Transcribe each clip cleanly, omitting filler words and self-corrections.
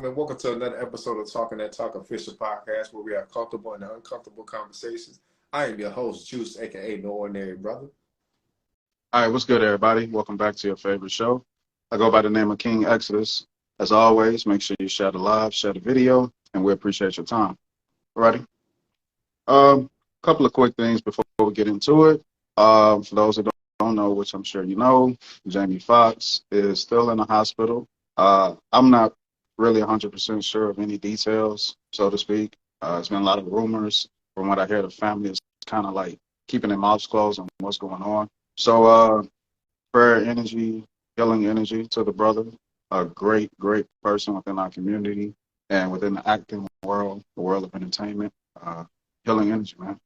and welcome to another episode of Talking That Talk Official Podcast, where we have comfortable and uncomfortable conversations. I am your host, Juice, aka No Ordinary Brother. All right, what's good, everybody? Welcome back to your favorite show. I go by the name of King Exodus. As always, make sure you share the live, share the video, and we appreciate your time. Alrighty. Couple of quick things before we get into it. For those that don't know, which I'm sure you know, Jamie Foxx is still in the hospital. I'm not really 100% sure of any details, so to speak. There's been a lot of rumors. From what I hear, the family is kind of like keeping their mouths closed on what's going on. So prayer energy, healing energy to the brother, a great person within our community and within the acting world, the world of entertainment, healing energy, man.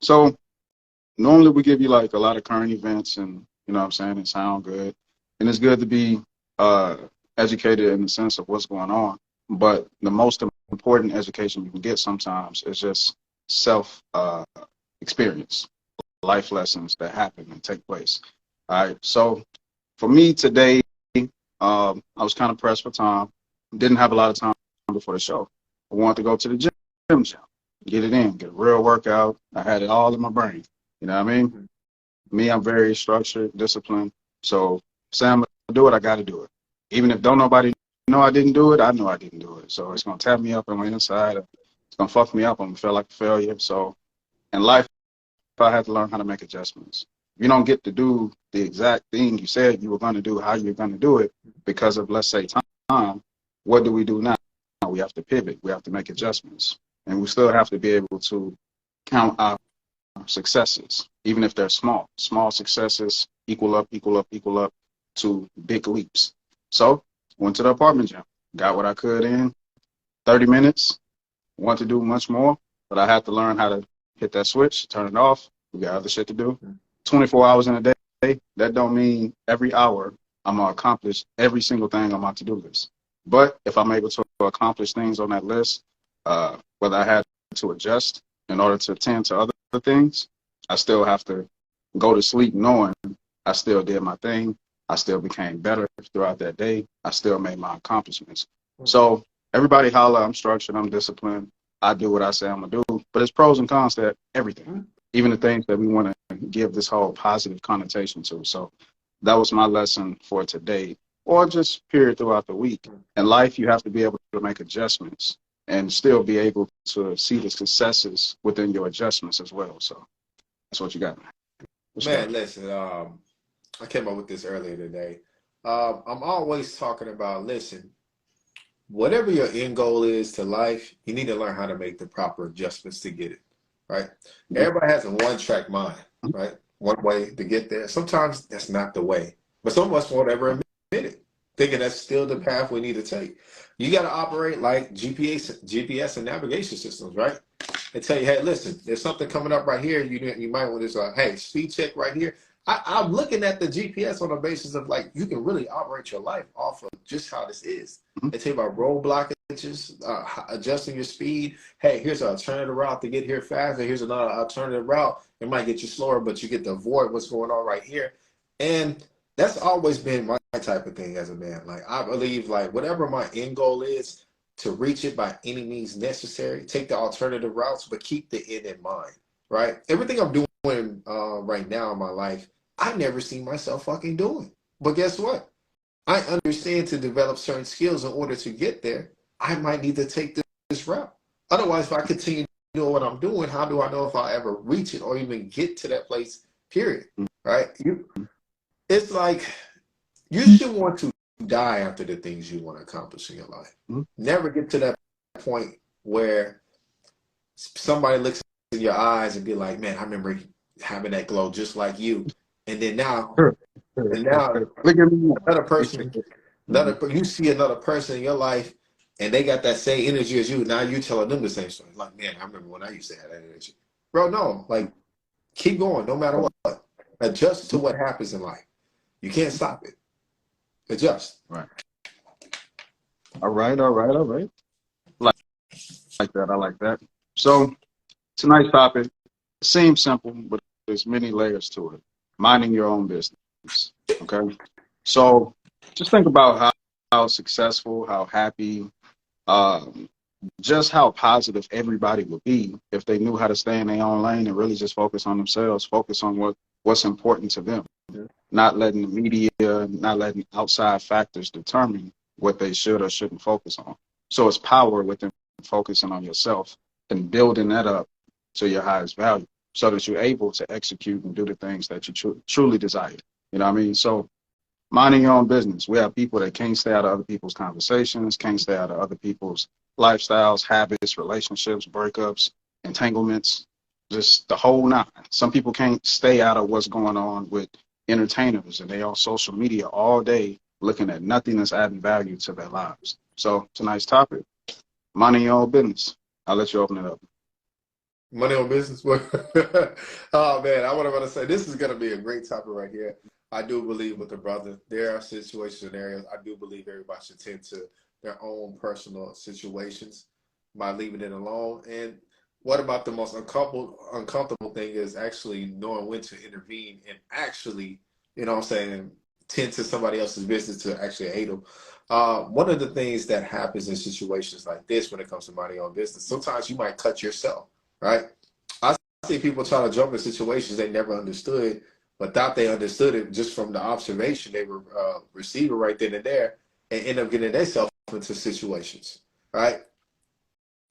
So normally we give you like a lot of current events and, you know what I'm saying, and sound good. And it's good to be educated in the sense of what's going on. But the most important education you can get sometimes is just self-experience. Life lessons that happen and take place. All right. So for me today, I was kind of pressed for time. Didn't have a lot of time before the show. I wanted to go to the gym, get it in, get a real workout. I had it all in my brain. You know what I mean? Me, I'm very structured, disciplined. So say I'm gonna do it, I got to do it. Even if don't nobody know I didn't do it, I know I didn't do it. So it's gonna tap me up on my inside. It's gonna fuck me up. I'm gonna feel like a failure. So in life, I had to learn how to make adjustments. You don't get to do the exact thing you said you were going to do, how you're going to do it because of, let's say, time. What do we do now? We have to pivot. We have to make adjustments. And we still have to be able to count our successes, even if they're small. Small successes equal up to big leaps. So went to the apartment gym, got what I could in 30 minutes, want to do much more, but I had to learn how to hit that switch, turn it off. We got other shit to do. 24 hours in a day, that don't mean every hour I'm going to accomplish every single thing on my to-do list. But if I'm able to accomplish things on that list, whether I had to adjust in order to attend to other things, I still have to go to sleep knowing I still did my thing. I still became better throughout that day. I still made my accomplishments. So everybody holla, I'm structured, I'm disciplined. I do what I say I'm going to do. But there's pros and cons to everything, even the things that we want to give this whole positive connotation to. So that was my lesson for today, or just period throughout the week. In life, you have to be able to make adjustments and still be able to see the successes within your adjustments as well. So that's what you got. Man, listen, I came up with this earlier today. I'm always talking about, listen, whatever your end goal is to life, you need to learn how to make the proper adjustments to get it, right? Everybody has a one-track mind, right? One way to get there. Sometimes that's not the way, but some of us won't ever admit it, thinking that's still the path we need to take. You got to operate like GPS and navigation systems, right? They tell you, hey, listen, there's something coming up right here. You might want to, hey, speed check right here. I'm looking at the GPS on the basis of like, you can really operate your life off of just how this is. They tell you about road blockages, adjusting your speed. Hey, here's an alternative route to get here faster. Here's another alternative route. It might get you slower, but you get to avoid what's going on right here. And that's always been my type of thing as a man. Like, I believe like whatever my end goal is, to reach it by any means necessary, take the alternative routes, but keep the end in mind, right? Everything I'm doing right now in my life, I never seen myself fucking doing. But guess what? I understand to develop certain skills in order to get there, I might need to take this route. Otherwise, if I continue doing what I'm doing, how do I know if I'll ever reach it or even get to that place, period, right? It's like you should want to die after the things you want to accomplish in your life. Never get to that point where somebody looks in your eyes and be like, man, I remember having that glow just like you. And then now, another person, you see another person in your life and they got that same energy as you. Now you telling them the same story. Like, man, I remember when I used to have that energy. Bro, no, like, keep going no matter what. Adjust to what happens in life. You can't stop it. Adjust. Right. All right. Like that. I like that. So tonight's topic seems simple, but there's many layers to it. Minding your own business. Okay. So just think about successful, how happy, um, just how positive everybody would be if they knew how to stay in their own lane and really just focus on themselves, focus on what's important to them, not letting the media, not letting outside factors determine what they should or shouldn't focus on. So it's power within focusing on yourself and building that up to your highest value so that you're able to execute and do the things that you truly desire. You know what I mean? So minding your own business. We have people that can't stay out of other people's conversations, can't stay out of other people's lifestyles, habits, relationships, breakups, entanglements, just the whole nine. Some people can't stay out of what's going on with entertainers, and they on social media all day looking at nothing that's adding value to their lives. So it's a nice topic. Minding your own business. I'll let you open it up. Money on business. Oh man, I want to say this is going to be a great topic right here. I do believe with the brother, there are situations and areas. I do believe everybody should tend to their own personal situations by leaving it alone. And what about the most uncomfortable thing is actually knowing when to intervene and actually, you know what I'm saying, tend to somebody else's business to actually aid them. One of the things that happens in situations like this when it comes to money on business, sometimes you might cut yourself, right? I see people try to jump in situations they never understood, but thought they understood it just from the observation they were receiving right then and there, and end up getting themselves into situations, right?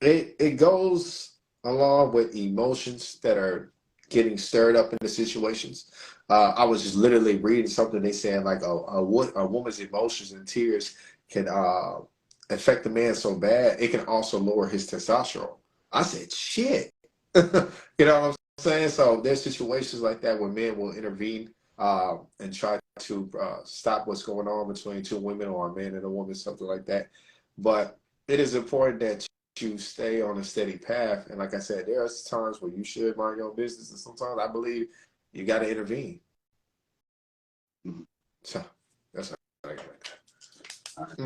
It goes along with emotions that are getting stirred up in the situations. I was just literally reading something they said like a woman's emotions and tears can affect the man so bad it can also lower his testosterone. I said, shit. You know what I'm saying? So there's situations like that where men will intervene and try to stop what's going on between two women or a man and a woman, something like that. But it is important that you stay on a steady path. And like I said, there are times where you should mind your own business, and sometimes I believe you got to intervene. Mhm. So that's how I get like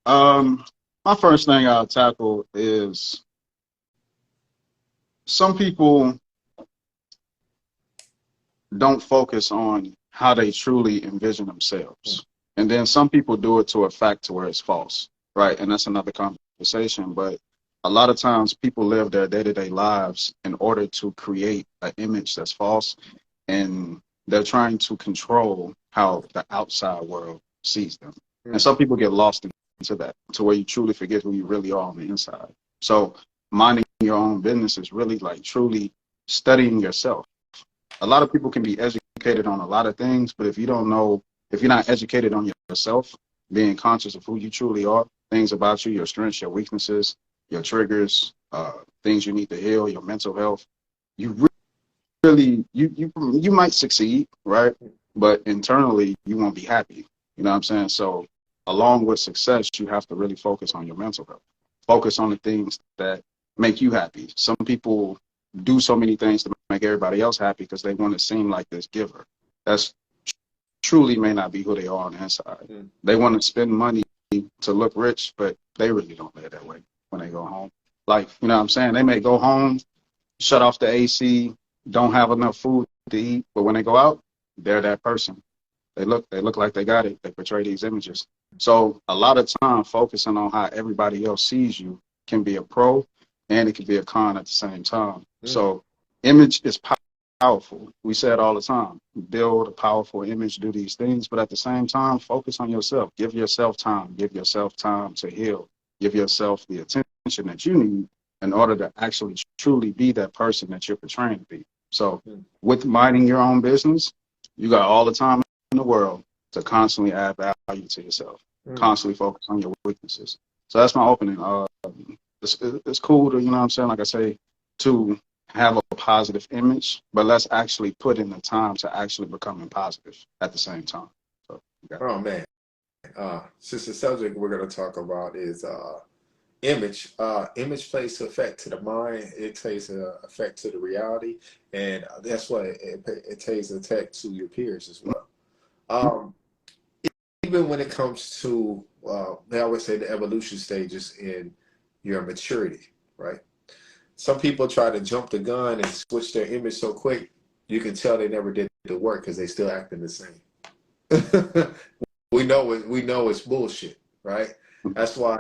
that. My first thing I'll tackle is some people don't focus on how they truly envision themselves. And then some people do it to a fact to where it's false, right? And that's another conversation. But a lot of times people live their day-to-day lives in order to create an image that's false. And they're trying to control how the outside world sees them. And some people get lost into that to where you truly forget who you really are on the inside. So minding your own business is really like truly studying yourself. A lot of people can be educated on a lot of things, but if you don't know, if you're not educated on yourself, being conscious of who you truly are, things about you, your strengths, your weaknesses, your triggers, things you need to heal, your mental health, you really, you might succeed, right? But internally, you won't be happy. You know what I'm saying? So along with success, you have to really focus on your mental health. Focus on the things that make you happy. Some people do so many things to make everybody else happy because they want to seem like this giver. That's truly may not be who they are on the inside. They want to spend money to look rich, but they really don't live that way when they go home. Like, you know what I'm saying? They may go home, shut off the AC, don't have enough food to eat, but when they go out, they're that person. They look like they got it. They portray these images. So a lot of time focusing on how everybody else sees you can be a pro and it can be a con at the same time. So image is powerful. We say it all the time. Build a powerful image, do these things, but at the same time, focus on yourself. Give yourself time. Give yourself time to heal. Give yourself the attention that you need in order to actually truly be that person that you're portraying to be. So with minding your own business, you got all the time in the world to constantly add value to yourself, constantly focus on your weaknesses. So that's my opening. It's cool to, you know what I'm saying, like I say, to have a positive image, but let's actually put in the time to actually becoming positive at the same time. So, Oh man. Since the subject we're going to talk about is image, image plays effect to the mind, it plays effect to the reality, and that's why it takes effect to your peers as well. Um, Even when it comes to, they always say the evolution stages in your maturity, right? Some people try to jump the gun and switch their image so quick, you can tell they never did the work because they still acting the same. we know it's bullshit, right? That's why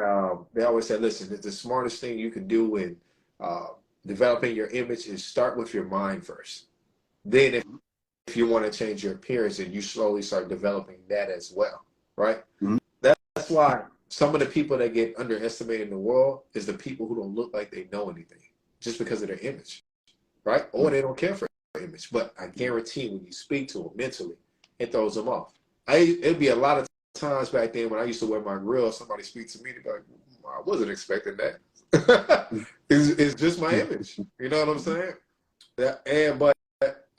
they always say, listen, the smartest thing you can do in uh, developing your image is start with your mind first. Then if you want to change your appearance, and you slowly start developing that as well, right? Mhm. That's why some of the people that get underestimated in the world is the people who don't look like they know anything just because of their image, right? Or they don't care for their image. But I guarantee when you speak to them mentally, it throws them off. It'd be a lot of times back then when I used to wear my grill, somebody speak to me, they'd be like, I wasn't expecting that. It's just my image. You know what I'm saying? But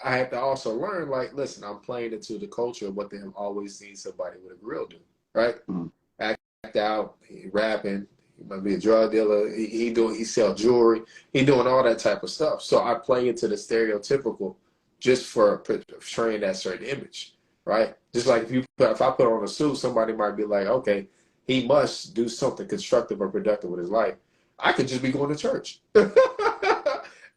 I have to also learn, like, listen, I'm playing into the culture of what they have always seen somebody with a grill do, right? Mhm. Act out, he rapping, he might be a drug dealer, he sell jewelry, he doing all that type of stuff. So I play into the stereotypical just for portraying that certain image, right? Just like if I put on a suit, somebody might be like, okay, he must do something constructive or productive with his life. I could just be going to church.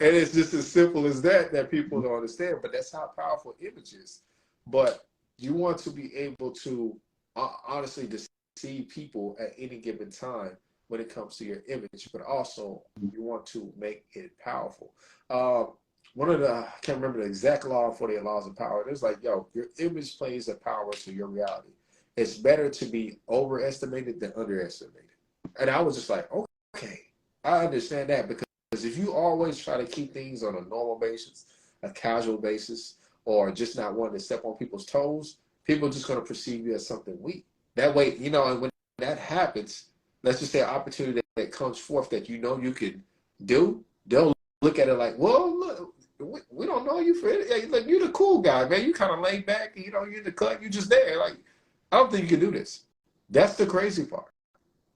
And it's just as simple as that that people don't understand. But that's how powerful image is. But you want to be able to honestly deceive people at any given time when it comes to your image, but also you want to make it powerful. One of the, I can't remember the exact law, 48 laws of power. It's like, yo, your image plays a power to your reality. It's better to be overestimated than underestimated. And I was just like, okay, I understand that, because if you always try to keep things on a normal basis, a casual basis, or just not wanting to step on people's toes, people are just going to perceive you as something weak. That way, and when that happens, let's just say an opportunity that comes forth that you can do, they'll look at it like, well, look, we don't know you for it. Hey, look, you're the cool guy, man. You kind of laid back, you're in the cut, you're just there. Like, I don't think you can do this. That's the crazy part.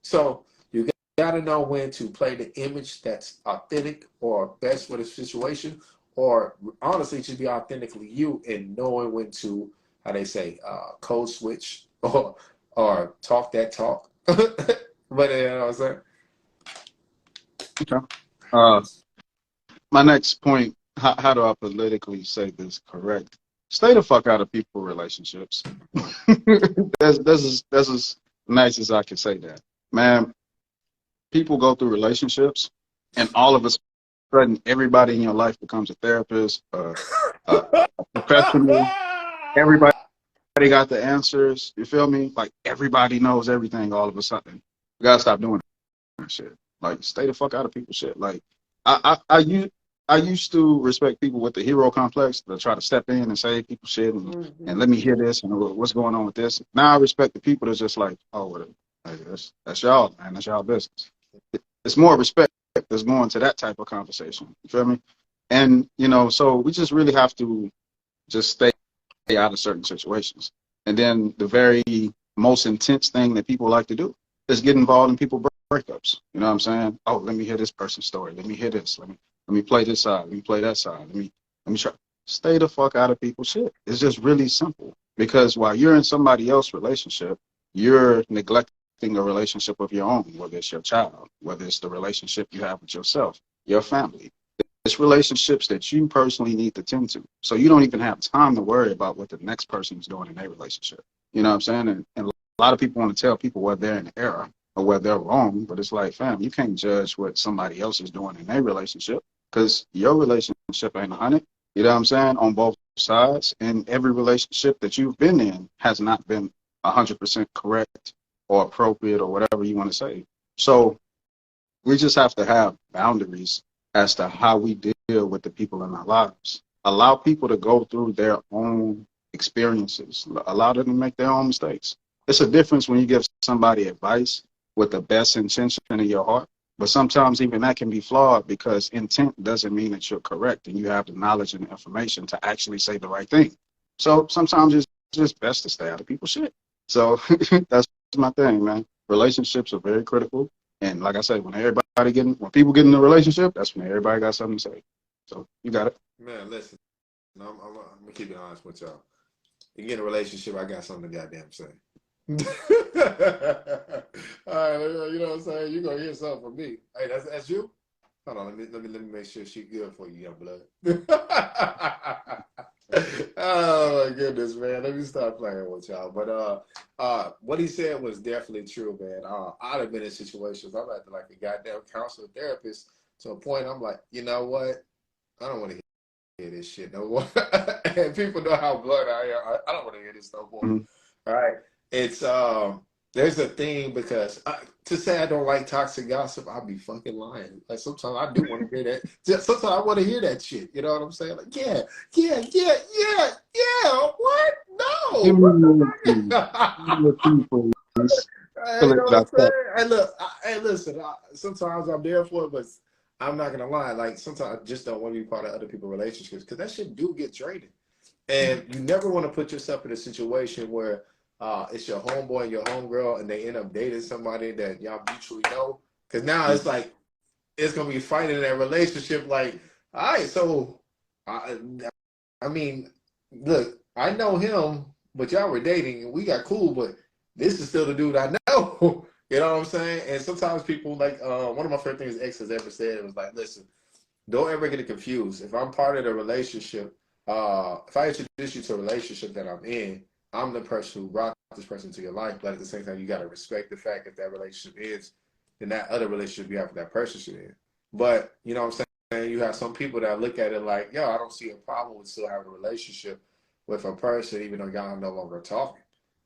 So you got to know when to play the image that's authentic or best for the situation, or honestly, just be authentically you, and knowing when to, how they say, code switch or talk that talk. But you know what I'm saying? Okay. Uh, my next point, how do I politically say this correct? Stay the fuck out of people relationships. That's as nice as I can say that. Man, people go through relationships, and all of a sudden, everybody in your life becomes a therapist, a professional. Everybody got the answers. You feel me? Like everybody knows everything all of a sudden. You gotta stop doing that shit. Like, stay the fuck out of people's shit. Like, I used to respect people with the hero complex that try to step in and save people's shit and let me hear this and what's going on with this. Now I respect the people that's just like, oh, well, hey, that's y'all, man. That's y'all business. It's more respect that's going to that type of conversation. You feel me? And so we just really have to just stay out of certain situations. And then the very most intense thing that people like to do is get involved in people breakups. You know what I'm saying? Oh, let me hear this person's story. Let me hear this. Let me play this side. Let me play that side. Let me try. Stay the fuck out of people's shit. It's just really simple. Because while you're in somebody else's relationship, you're neglecting a relationship of your own, whether it's your child, whether it's the relationship you have with yourself, your family. It's relationships that you personally need to tend to. So you don't even have time to worry about what the next person is doing in their relationship. You know what I'm saying? And a lot of people want to tell people whether they're in error or whether they're wrong, but it's like, fam, you can't judge what somebody else is doing in their relationship because your relationship ain't 100. You know what I'm saying? On both sides. And every relationship that you've been in has not been 100% correct or appropriate or whatever you want to say. So we just have to have boundaries as to how we deal with the people in our lives. Allow people to go through their own experiences. Allow them to make their own mistakes. It's a difference when you give somebody advice with the best intention in your heart, but sometimes even that can be flawed because intent doesn't mean that you're correct and you have the knowledge and the information to actually say the right thing. So sometimes it's just best to stay out of people's shit. So that's my thing, man. Relationships are very critical. And like I said, when people get in a relationship, that's when everybody got something to say. So you got it. Man, listen, I'm gonna keep it honest with y'all. You get in a relationship, I got something to goddamn say. All right, you know what I'm saying? You're gonna hear something from me. Hey, that's you? Hold on, let me make sure she good for you, young blood. Oh my goodness, man. Let me stop playing with y'all. But what he said was definitely true, man. I'd have been in situations I'm acting like a goddamn counselor therapist to a point I'm like, you know what? I don't want to hear this shit no more. And people know how blunt I am. I don't want to hear this no more. Mhm. All right. It's there's a thing because to say I don't like toxic gossip, I'd be fucking lying. Like sometimes I do want to hear that. Sometimes I want to hear that shit. You know what I'm saying? Like, yeah. What? Give No. me What your the tea. Give me fuck? your tea, please. Hey, Fill you know it what I'm back saying? up. Hey, look, hey, listen. Sometimes I'm there for it, but I'm not gonna lie. Like sometimes I just don't want to be part of other people's relationships because that shit do get draining. And you never want to put yourself in a situation where it's your homeboy and your homegirl and they end up dating somebody that y'all mutually know. Because now it's like, it's going to be fighting in that relationship. Like, all right, so, I, I mean, look, I know him, but y'all were dating and we got cool, but this is still the dude I know. You know what I'm saying? And sometimes people, like, one of my favorite things X has ever said was like, listen, don't ever get it confused. If I'm part of the relationship, if I introduce you to a relationship that I'm in, I'm the person who brought this person into your life. But at the same time, you got to respect the fact if that relationship ends, then that other relationship you have with that person should end. But you know what I'm saying? You have some people that look at it like, yo, I don't see a problem with still having a relationship with a person, even though y'all are no longer talking.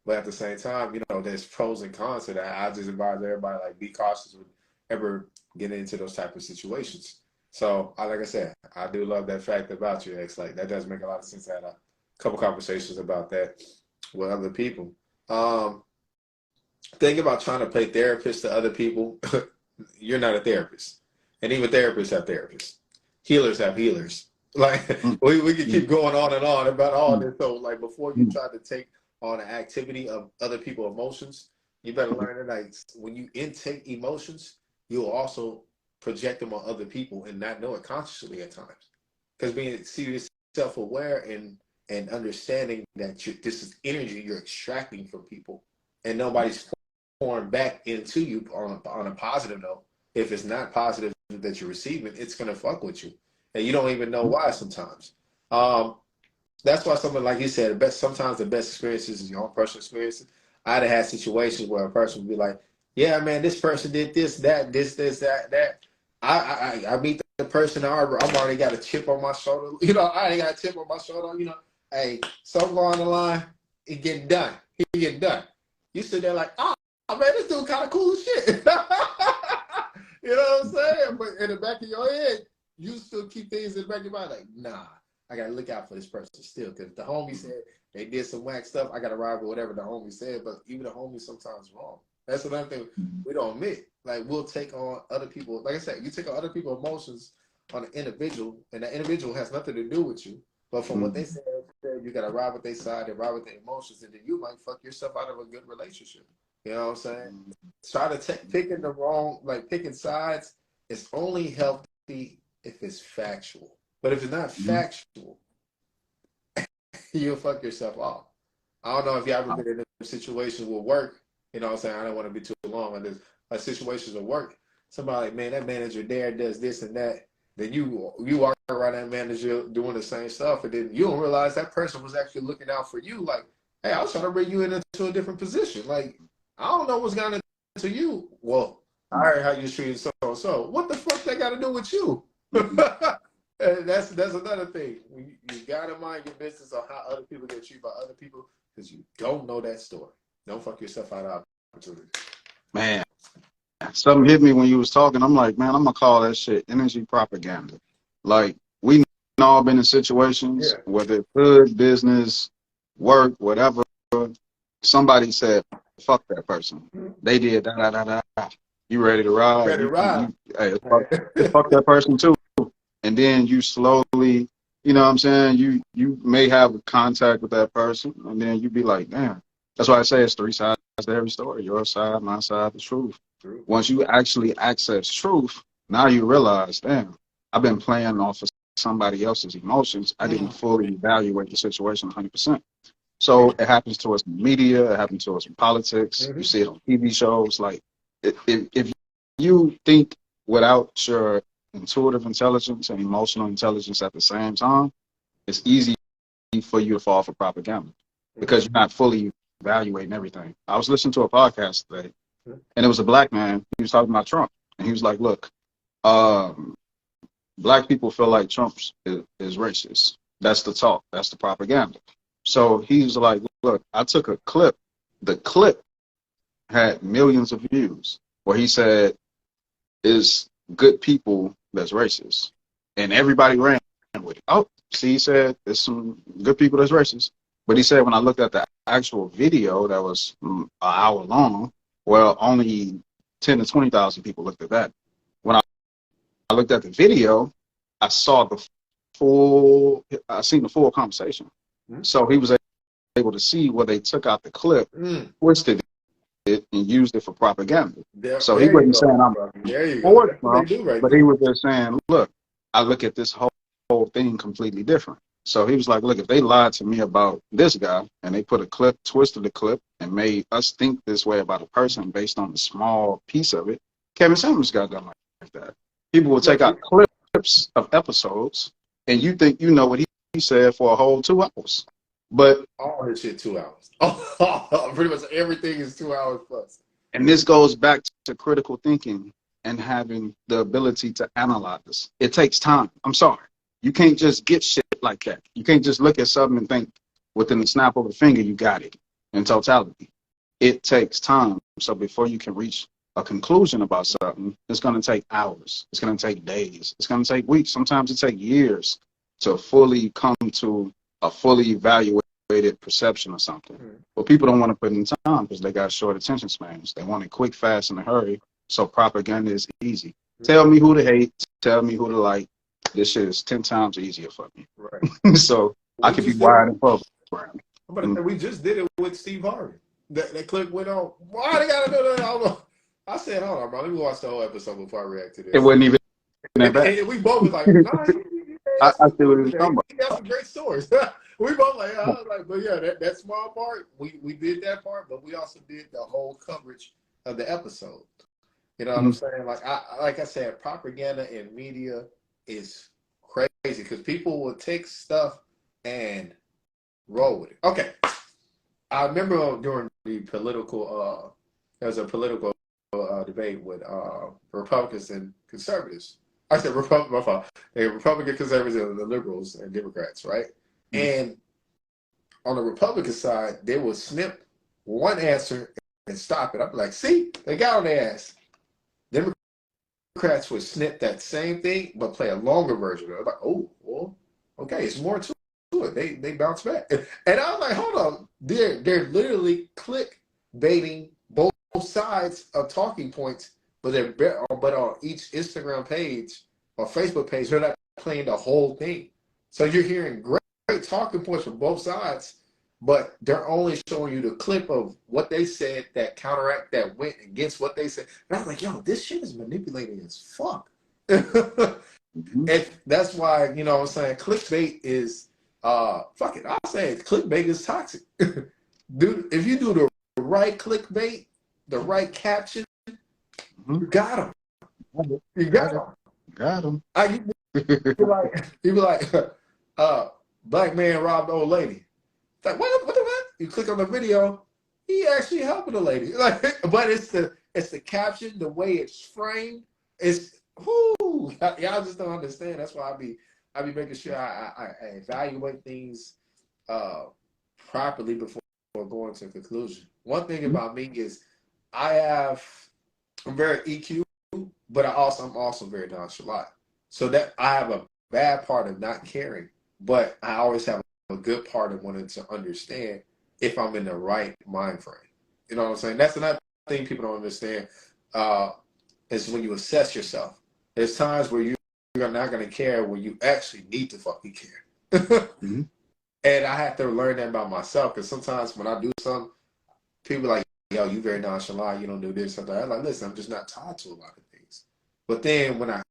But at the same time, you know, there's pros and cons to that. I just advise everybody like be cautious with ever getting into those type of situations. So, like I said, I do love that fact about you, X. Like that does make a lot of sense. I had a couple conversations about that with other people. Um, Think about trying to play therapist to other people. You're not a therapist, and even therapists have therapists. Healers have healers. Like Mm, we could mm, keep going on and on about all mm, this. So, like before you mm, try to take on an activity of other people's emotions, you better mm, learn that like when you intake emotions, you'll also project them on other people and not know it consciously at times. Because being serious, self-aware and understanding that this is energy you're extracting from people, and nobody's pouring back into you on a positive note. If it's not positive that you're receiving, it's gonna fuck with you, and you don't even know mm, why sometimes. Um, that's why something like you said, sometimes the best experiences is your own personal experiences. I'd have had situations where a person would be like, "Yeah, man, this person did this, that, this, that." I meet the person. I'm already got a chip on my shoulder. You know, I already got a chip on my shoulder. You know, hey, somewhere on the line, it getting done. He getting done. You sit there like, oh man, this dude kind of cool as shit. You know what I'm saying? But in the back of your head, you still keep things in the back of your mind like, nah. I gotta look out for this person still, because the homie said they did some whack stuff. I gotta ride with whatever the homie said, but even the homie sometimes wrong. That's another thing mm, we don't admit. Like we'll take on other people. Like I said, you take on other people's emotions on an individual, and that individual has nothing to do with you. But from what they mm, said, you gotta ride with their side and ride with their emotions, and then you might fuck yourself out of a good relationship. You know what I'm saying? mm, Try to take picking the wrong, like picking sides. It's only healthy if it's factual. But if it's not mm. factual, you'll fuck yourself off. I don't know if you ever been in a situation with work. You know what I'm saying? I don't want to be too long on this. Like situations of work, somebody like, man, that manager there does this and that. Then you are around that manager doing the same stuff, and then you don't realize that person was actually looking out for you. Like, hey, I was trying to bring you into a different position. Like, I don't know what's going into you. Well, I heard how you treated so and so. What the fuck that got to do with you? Mm. And that's another thing. You gotta mind your business on how other people get treated by other people because you don't know that story. Don't fuck yourself out of opportunity. Man, something hit me when you was talking. I'm like, man, I'm gonna call that shit energy propaganda. Like we all been in situations, Yeah. whether it's good, business, work, whatever. Somebody said, "Fuck that person." They did da da da da. Da. You ready to ride? Ready to ride. Hey, it's fuck that person too. And then you slowly, you know what I'm saying? You may have contact with that person, and then you be like, damn. That's why I say it's three sides to every story. Your side, my side, the truth. True. Once you actually access truth, now you realize, damn, I've been playing off of somebody else's emotions. I didn't fully evaluate the situation 100%. So it happens to us in media, it happens to us in politics. You Mm-hmm. see it on TV shows. Like, if you think without your intuitive intelligence and emotional intelligence at the same time, it's easy for you to fall for propaganda because you're not fully evaluating everything. I was listening to a podcast today, and it was a black man. He was talking about Trump, and he was like, "Look, um, black people feel like Trump is racist. That's the talk. That's the propaganda." So he's like, "Look, I took a clip. The clip had millions of views where he said, 'Is good people that's racist,' and everybody ran with it. Oh, see, he said there's some good people that's racist. But he said when I looked at the actual video that was an hour long, well, only 10 to 20,000 people looked at that. When I looked at the video, I saw I seen the full conversation. So he was able to see where they took out the clip, twisted it, and used it for propaganda. So he wasn't saying I'm for Trump, but he was just saying, look, I look at this whole thing completely different. So he was like, look, if they lied to me about this guy and they put a clip, twisted the clip, and made us think this way about a person based on a small piece of it, Kevin Samuels got done like that. People will take out clips of episodes, and you think you know what he said for a whole 2 hours. But all his shit 2 hours. Pretty much everything is 2 hours plus. And this goes back to critical thinking and having the ability to analyze. It takes time. I'm sorry. You can't just get shit like that. You can't just look at something and think within the snap of a finger you got it in totality. It takes time. So before you can reach a conclusion about something, it's going to take hours. It's going to take days. It's going to take weeks. Sometimes it takes years to fully come to a fully evaluated perception of something. But people don't want to put in time because they got short attention spans. They want it quick, fast, in a hurry. So propaganda is easy. Tell me who to hate. Tell me who to like. This shit is 10 times easier for me. Right. So I could be wired and programmed. We just did it with Steve Harvey. That clip went on. Why they gotta do that? I don't know. I said, hold on, bro. Let me watch the whole episode before I react to this. It wasn't even that bad. And we both was like, nah, I see what he was talking about. He got some great stories. We both like, I was like, but yeah, that small part, we did that part, but we also did the whole coverage of the episode. You know what I'm saying? Like I said, propaganda in media is crazy because people will take stuff and roll with it. Okay. I remember during the political, there was a political debate with Republicans and conservatives. I said Republican, conservatives, and the liberals and Democrats, right? And on the Republican side, they will snip one answer and stop it. I'm like, see, they got on their ass. Democrats would snip that same thing, but play a longer version of it. Like, oh, well, okay, it's more to it. They bounce back. And I was like, hold on. They're literally clickbaiting both sides of talking points, but on each Instagram page or Facebook page, they're not playing the whole thing. So you're hearing great talking points from both sides, but they're only showing you the clip of what they said that went against what they said. And I was like, yo, this shit is manipulating as fuck. And that's why, you know what I'm saying, clickbait is fuck it. I'll say it. Clickbait is toxic. Dude, if you do the right clickbait, the right caption, you got them. You got them. Got them. You be like, black man robbed old lady. It's like, what? You click on the video, he actually helping the lady. Like, but it's the caption, the way it's framed. It's y'all just don't understand. That's why I be making sure I evaluate things properly before going to a conclusion. One thing about me is I'm very EQ, but I'm also very nonchalant. So that I have a bad part of not caring, but I always have a good part of wanting to understand if I'm in the right mind frame. You know what I'm saying? That's another thing people don't understand is when you assess yourself. There's times where you're not going to care when you actually need to fucking care. And I have to learn that about myself because sometimes when I do something, people are like, yo, you very nonchalant, you don't do this, something. I'm like, listen, I'm just not tied to a lot of things. But then when I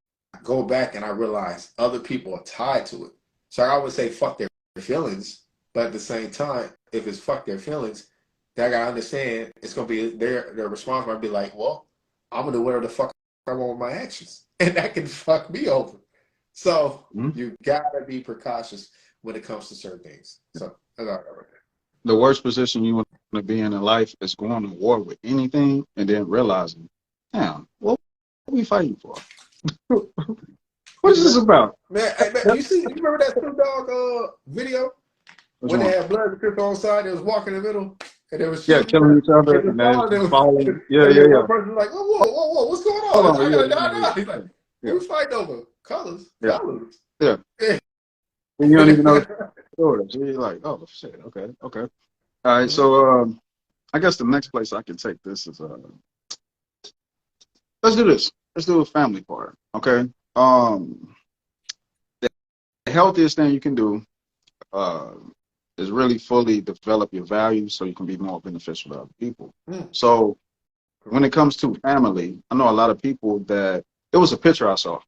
go back and I realize other people are tied to it. So I always say fuck their feelings, but at the same time, if it's fuck their feelings, then I gotta understand it's gonna be their response might be like, well, I'm gonna do whatever the fuck I want with my actions. And that can fuck me over. So you gotta be precautious. when it comes to certain things. So that's all I got right The worst position you want to be in life is going to war with anything and then realizing, damn, what are we fighting for? What is there. this about? Man, hey, man, you remember that Snoop Dogg video Which when they one? had blood and crystal on side, they was walking in the middle and they was Yeah, shooting killing each other and and just then falling falling. Yeah, and yeah, then yeah. one person was like, whoa, what's going Hold on? on. I Yeah, gotta yeah, die yeah, now. He's like, yeah, who's fighting over? Colors. yeah, Colors. yeah. Yeah. And you don't even know the story. So you're like, oh shit, okay, okay. All right, so I guess the next place I can take this is let's do this. Let's do a family part. Okay. The healthiest thing you can do uh is really fully develop your values so you can be more beneficial to other people. Mm. So when it comes to family, I know a lot of people that it was a picture I saw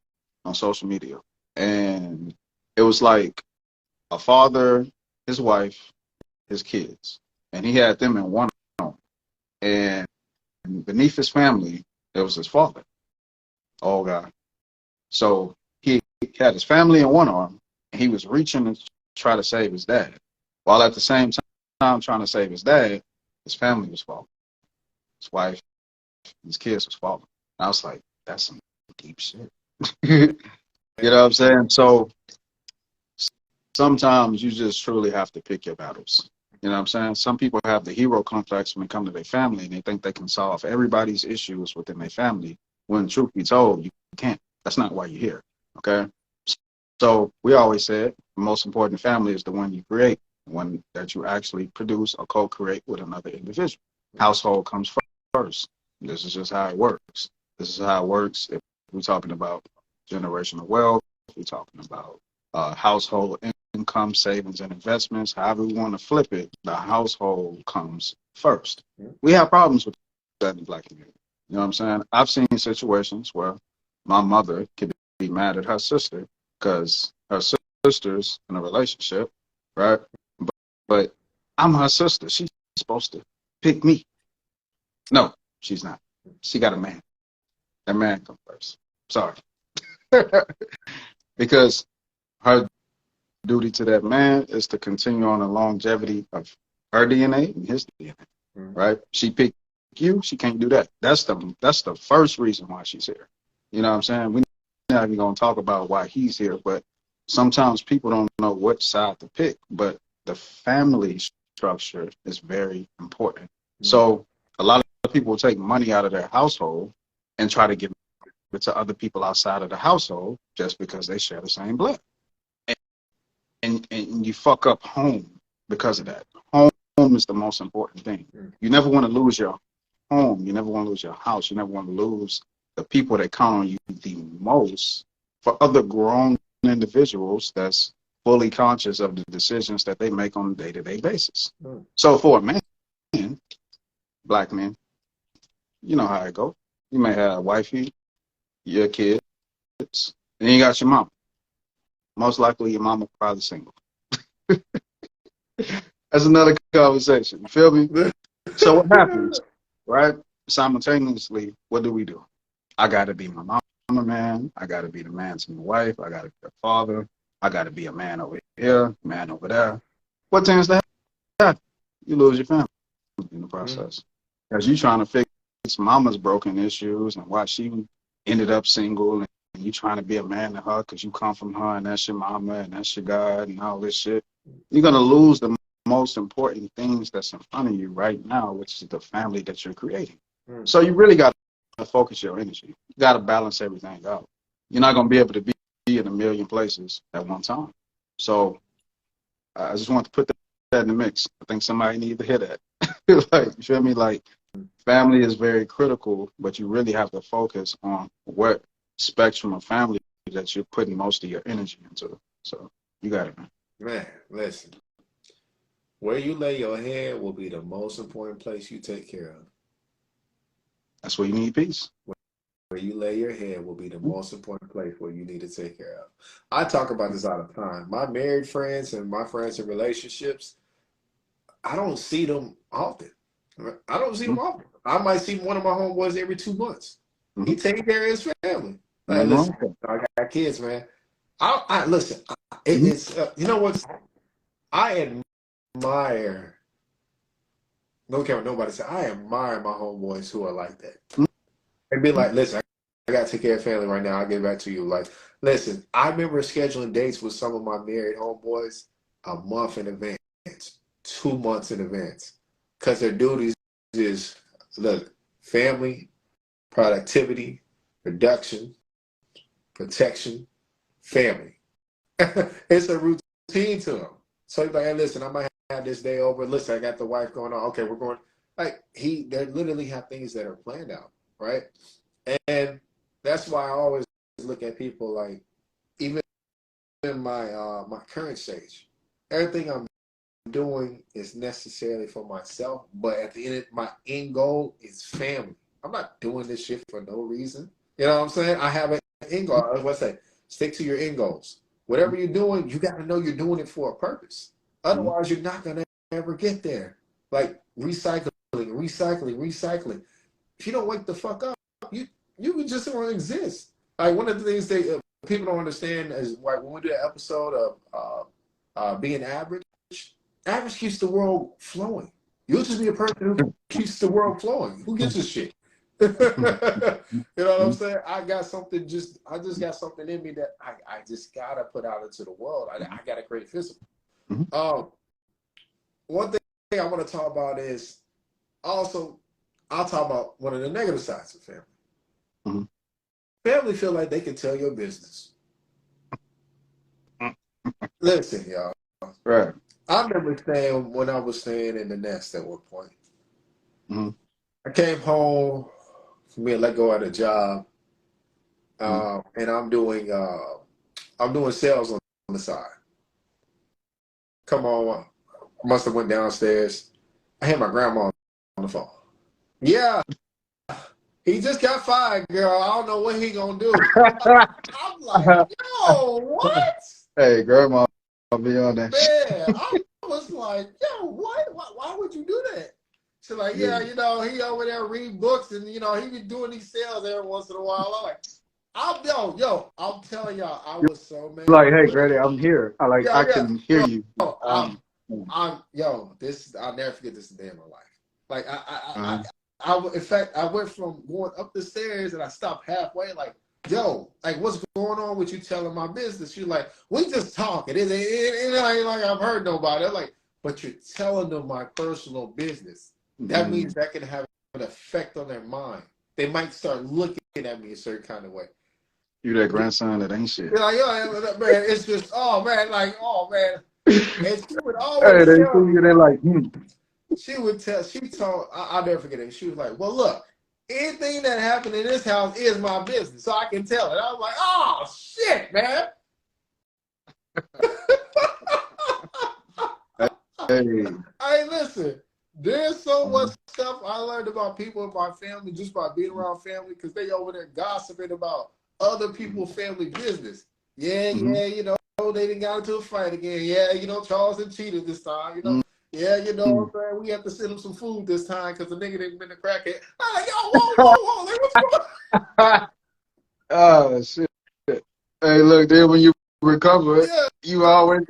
on social media, and it was like a father, his wife, his kids, and he had them in one home. And beneath his family, there was his father. Oh God! So he had his family in one arm, and he was reaching to try to save his dad, while at the same time trying to save his dad, his family was falling, his wife, his kids was falling. And I was like, that's some deep shit. You know what I'm saying? So sometimes you just truly have to pick your battles. You know what I'm saying? Some people have the hero complex when it comes to their family and they think they can solve everybody's issues within their family. When truth be told, you can't. That's not why you're here. Okay. So we always said the most important family is the one you create, one that you actually produce or co-create with another individual. Household comes first. This is just how it works. This is how it works if we're talking about generational wealth, if we're talking about household income, savings, and investments. However we want to flip it, the household comes first. We have problems with that in the Black community. You know what I'm saying? I've seen situations where my mother could be mad at her sister because her sister's in a relationship, right? But I'm her sister. She's supposed to pick me. No, she's not. She got a man. That man comes first. Sorry. Because her duty to that man is to continue on the longevity of her DNA and his DNA, right? She picked you, she can't do that. That's the first reason why she's here. You know what I'm saying? We're not even gonna talk about why he's here, but sometimes people don't know what side to pick. But the family structure is very important. So a lot of people will take money out of their household and try to give it to other people outside of the household just because they share the same blood. And you fuck up home because of that. Home is the most important thing. You never want to lose your home. You never want to lose your house. You never want to lose the people that count on you the most for other grown individuals that's fully conscious of the decisions that they make on a day-to-day basis. So for a man, Black man, you know how it go. You may have a wifey, your kids, and then you got your mom. Most likely your mama probably single. That's another conversation. You feel me? So what happens, right? Simultaneously, what do? I got to be my mama man. I got to be the man to my wife. I got to be a father. I got to be a man over here, man over there. What tends to happen? You lose your family in the process. Because you trying to fix mama's broken issues and why she ended up single, and you trying to be a man to her because you come from her and that's your mama and that's your God and all this shit. You're going to lose the most important things that's in front of you right now, which is the family that you're creating. So you really got to focus your energy. You got to balance everything out. You're not going to be able to be in a million places at one time. So I just want to put that in the mix. I think somebody needs to hear that. Like, you feel me? Like, family is very critical, but you really have to focus on what spectrum of family that you're putting most of your energy into. So you got it, man. Man, listen. Where you lay your head will be the most important place you take care of. That's where you need peace. Where you lay your head will be the most important place where you need to take care of. I talk about this all the time. My married friends and my friends in relationships, I don't see them often. I don't see them often. I might see one of my homeboys every 2 months. He takes care of his family. Like, listen, I got kids, man. I listen. Mhm. it's you know what? I admire. No care what nobody say. I admire my homeboys who are like that. And be like, listen, I gotta take care of family right now. I'll get back to you. Like, listen, I remember scheduling dates with some of my married homeboys a month in advance, 2 months in advance, because their duties is look, family, productivity, production, protection, family. It's a routine to them. So he's like, hey, listen, I might have this day over. Listen, I got the wife going on. Okay, we're going. Like they literally have things that are planned out, right? And that's why I always look at people like, even in my current stage, everything I'm doing is necessarily for myself, but at the end, my end goal is family. I'm not doing this shit for no reason. You know what I'm saying? I have an end goal. I was going to say, stick to your end goals. Whatever you're doing, you got to know you're doing it for a purpose. Mhm. Otherwise, you're not going to ever get there. Like recycling. If you don't wake the fuck up, you can just want to exist. Like one of the things that people don't understand is like when we do an episode of being average, average keeps the world flowing. You'll just be a person who keeps the world flowing. Who gives a shit? You know what I'm saying? I just got something in me that I just gotta put out into the world. I gotta create physical. Mhm. Um, one thing I want to talk about is also I'll talk about one of the negative sides of family. Mhm. Family feel like they can tell your business. Listen, y'all. Right. I remember staying when I was staying in the nest at one point. Mhm. I came home from being let go at a job, Mhm. and I'm doing sales on the side. Come on, I must have went downstairs. I had my grandma on the phone. Yeah, he just got fired, girl. I don't know what he gonna do. I'm like, yo, what? Hey, grandma, I'll be on that shit. Man, I was like, yo, what? Why would you do that? She's like, Yeah. yeah, he over there reading books and he be doing these sales every once in a while. I'm like, I'm telling y'all, I was so mad. Like, hey, Granny, I'm here. I Yeah, can hear you. I'm, Um, I'll never forget this day in my life. Like uh, in fact, I went from going up the stairs and I stopped halfway. Like, yo, like what's going on with you telling my business? She's like, we just talking. It ain't like I've heard nobody. I'm like, but you're telling them my personal business. That means mm, that can have an effect on their mind. They might start looking at me a certain kind of way. you that grandson that ain't shit. You're like, yo, man, it's just, oh man. And she would Hey, always they see tell me, you, they're like, she told, I'll never forget it. She was like, well, look, anything that happened in this house is my business, so I can tell it. I was like, oh, shit, man. hey. Hey, listen, there's so much Mhm. stuff I learned about people in my family just by being around family because they over there gossiping about other people's family business. Yeah, Mhm. they didn't got into a fight again. Yeah, Charles done cheated this time. Yeah, Mhm. what I'm saying? We have to send him some food this time because the nigga didn't been a crackhead. I'm like, yo, whoa, like, what's going Oh shit. Hey, look, then when you recover, on? you always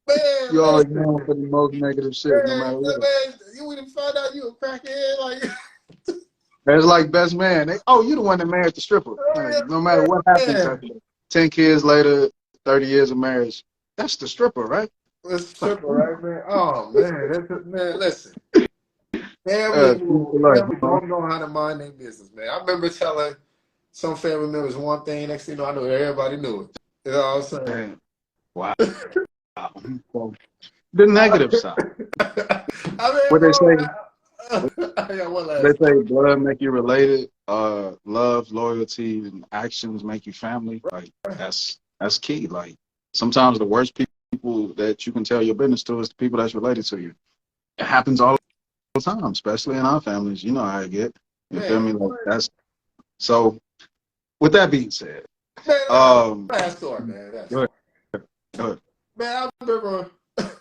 Yeah, you man, always listen, known for the most negative shit, no man, matter what. you wouldn't find out you a crackhead, like, It's like best man. Oh, you the one that married the stripper. Like, no matter what happens yeah. after that. 10 kids later, 30 years of marriage. That's the stripper, right? It's Like, triple, right, man? Oh man, man, listen. true for life, Family huh? don't know how to mind their business, man. I remember telling some family members one thing, next thing you know, I knew everybody knew it. You know what I'm saying? Damn. Wow. So, the negative side. I mean, What they say, bro, I got one they last say thing. blood make you related, love, loyalty, and actions make you family. Like that's key. Like sometimes the worst people that you can tell your business to is the people that's related to you. It happens all the time, especially in our families. You know how I get. You feel Man, me? Like that's so. With that being said, man, um, last story, man. That go ahead, story. go ahead. Man, I remember, man,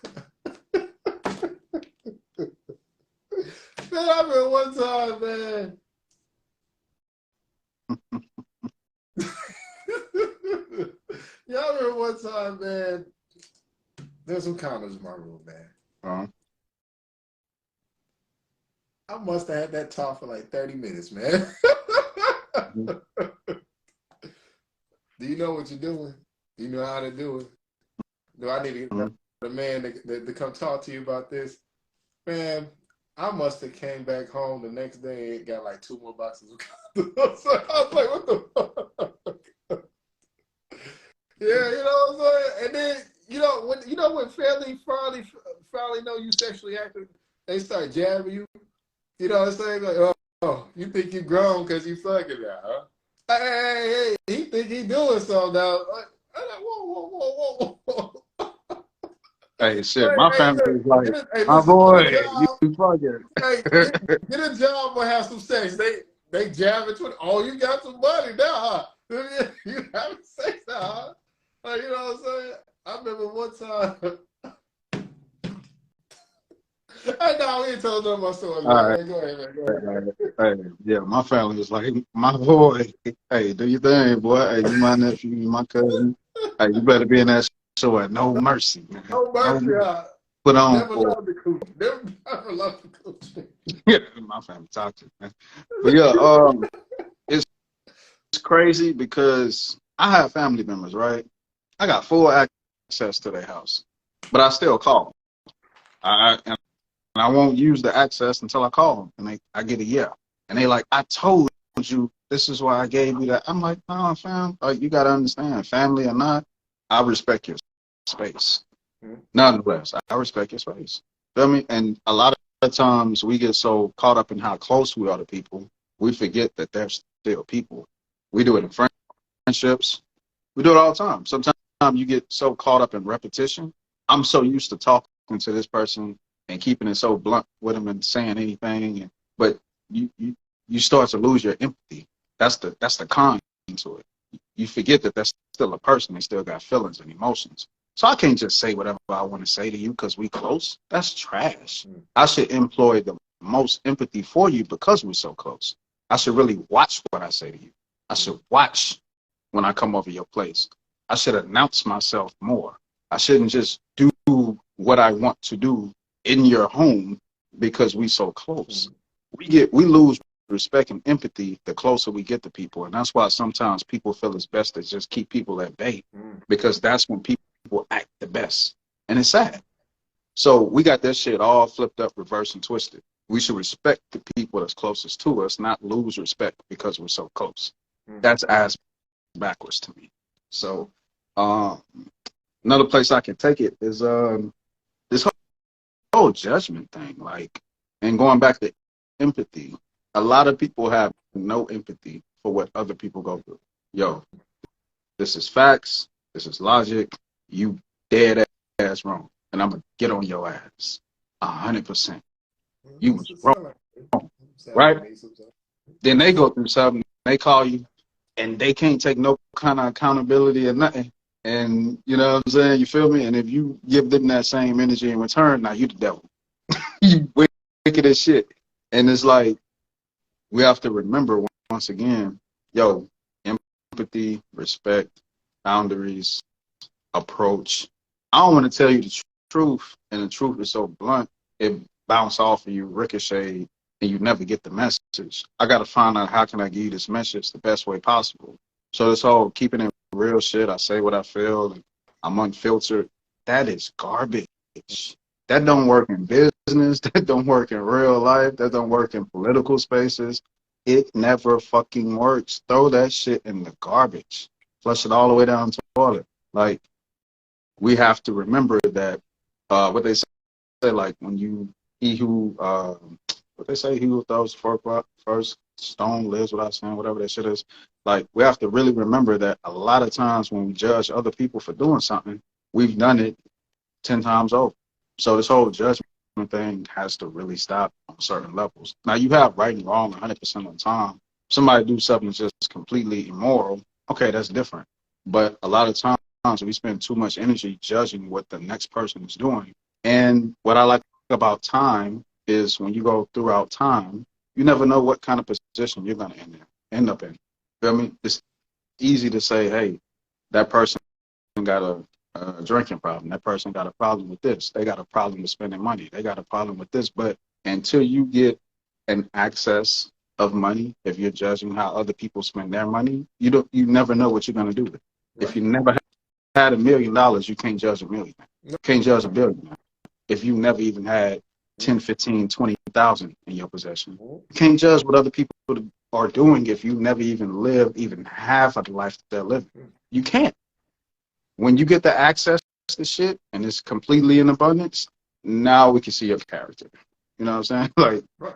I remember one time, man. Y'all remember one time, man, there's some condoms in my room, man. Uh-huh. I must have had that talk for like 30 minutes, man. Do you know what you're doing? Do you know how to do it? Do I need to get a man to come talk to you about this? Man, I must have came back home the next day and got like 2 more boxes of condoms. So I was like, what the fuck? Yeah, you know what I'm saying? And then, when family finally know you sexually active, they start jabbing you. You know what I'm saying? Like, oh, you think you grown because you fucking now, huh? Hey, he think he doing something now. Like, whoa. Hey, shit, Hey, my hey, family look, is like, my listen, get a boy, job. you fucking. Hey, get a job or have some sex. They jabbing 20. Oh, you got some money now, huh? You having sex now, huh? Like, you know what I'm saying? I remember one time. I know we ain't told them my story, All man. right. Hey, go ahead, man. Go ahead. Hey, yeah, my family was like, my boy, hey, do your thing, boy. Hey, you my nephew, you my cousin. Hey, you better be in that show at no mercy, man. Oh, No mercy, mercy. Put on never for loved the coochie. Never loved the coochie. yeah, my family toxic, man. But yeah, it's crazy because I have family members, right? I got full access to their house, but I still call them. And I won't use the access until I call them, and I get a yeah. And they like, I told you this is why I gave you that. I'm like, no, fam, like you gotta understand, family or not, I respect your space. Nonetheless, I respect your space. Feel me? And a lot of times we get so caught up in how close we are to people, we forget that they're still people. We do it in friendships. We do it all the time. Sometimes you get so caught up in repetition. I'm so used to talking to this person and keeping it so blunt with them and saying anything, but you start to lose your empathy. That's the con to it. You forget that that's still a person. They still got feelings and emotions. So I can't just say whatever I want to say to you because we close. That's trash. I should employ the most empathy for you because we're so close. I should really watch what I say to you. I should watch when I come over your place. I should announce myself more. I shouldn't just do what I want to do in your home because we so close. We lose respect and empathy the closer we get to people. And that's why sometimes people feel it's best to just keep people at bay because that's when people act the best. And it's sad. So we got this shit all flipped up, reversed, and twisted. We should respect the people that's closest to us, not lose respect because we're so close. That's ass backwards to me. So another place I can take it is this whole judgment thing, like, and going back to empathy. A lot of people have no empathy for what other people go through. Yo, this is facts. This is logic. You dead ass wrong, and I'm gonna get on your ass 100%. You was wrong, right? Then they go through something. They call you, and they can't take no kind of accountability or nothing. And you know what I'm saying? You feel me? And if you give them that same energy in return, now you the devil. You wicked as shit. And it's like, we have to remember once again, yo, empathy, respect, boundaries, approach. I don't want to tell you the truth, and the truth is so blunt, it bounce off of you, ricochet, and you never get the message. I got to find out how can I give you this message the best way possible. So this whole keeping it real shit, I say what I feel, and I'm unfiltered, that is garbage. That don't work in business. That don't work in real life. That don't work in political spaces. It never fucking works. Throw that shit in the garbage. Flush it all the way down to the toilet. Like, we have to remember that what they say, like, when you, what they say, he who throws the first stone lives without sin, whatever that shit is. Like, we have to really remember that a lot of times when we judge other people for doing something, we've done it 10 times over. So this whole judgment thing has to really stop on certain levels. Now, you have right and wrong 100% of the time. Somebody do something that's just completely immoral, okay, that's different. But a lot of times we spend too much energy judging what the next person is doing. And what I like about time is when you go throughout time, you never know what kind of position you're going to end up in. Feel me? It's easy to say, hey, that person got a drinking problem. That person got a problem with this. They got a problem with spending money. They got a problem with this. But until you get an access of money, if you're judging how other people spend their money, you never know what you're gonna do with it. If Right. you never had $1,000,000, you can't judge a millionaire. No. Can't judge a billionaire. If you never even had 10, 15, 20,000 in your possession, you can't judge what other people are doing if you never even lived even half of the life that they're living. You can't. When you get the access to shit and it's completely in abundance, now we can see your character. You know what I'm saying? Like, Right.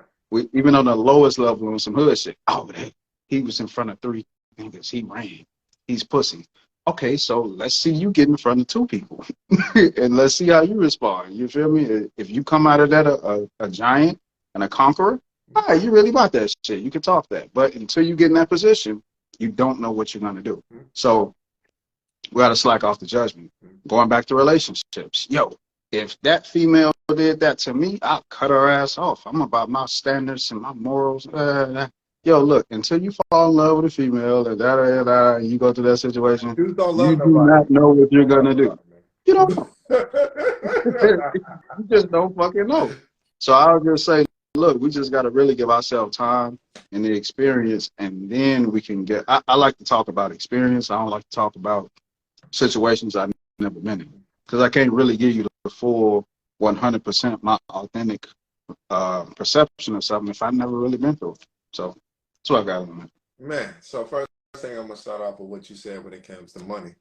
even on the lowest level on some hood shit, oh, he was in front of 3 niggas. He ran. He's pussy. Okay, so let's see you get in front of 2 people, and let's see how you respond. You feel me? If you come out of that a giant and a conqueror, all right, you really about that shit. You can talk that. But until you get in that position, you don't know what you're gonna do. So we gotta slack off the judgment. Going back to relationships, yo, if that female did that to me, I'll cut her ass off. I'm about my standards and my morals. Yo, look, until you fall in love with a female and you go through that situation, Dudes don't you love do nobody. not know what you're gonna do. You don't know. Nobody, You just don't fucking know. So I'll just say, look, we just gotta really give ourselves time and the experience, and then we can get. I like to talk about experience. I don't like to talk about situations I've never been in, because I can't really give you the full 100% my authentic perception of something if I've never really been through it. So that's what I got on that. Man, so first thing I'm gonna start off with what you said when it comes to money.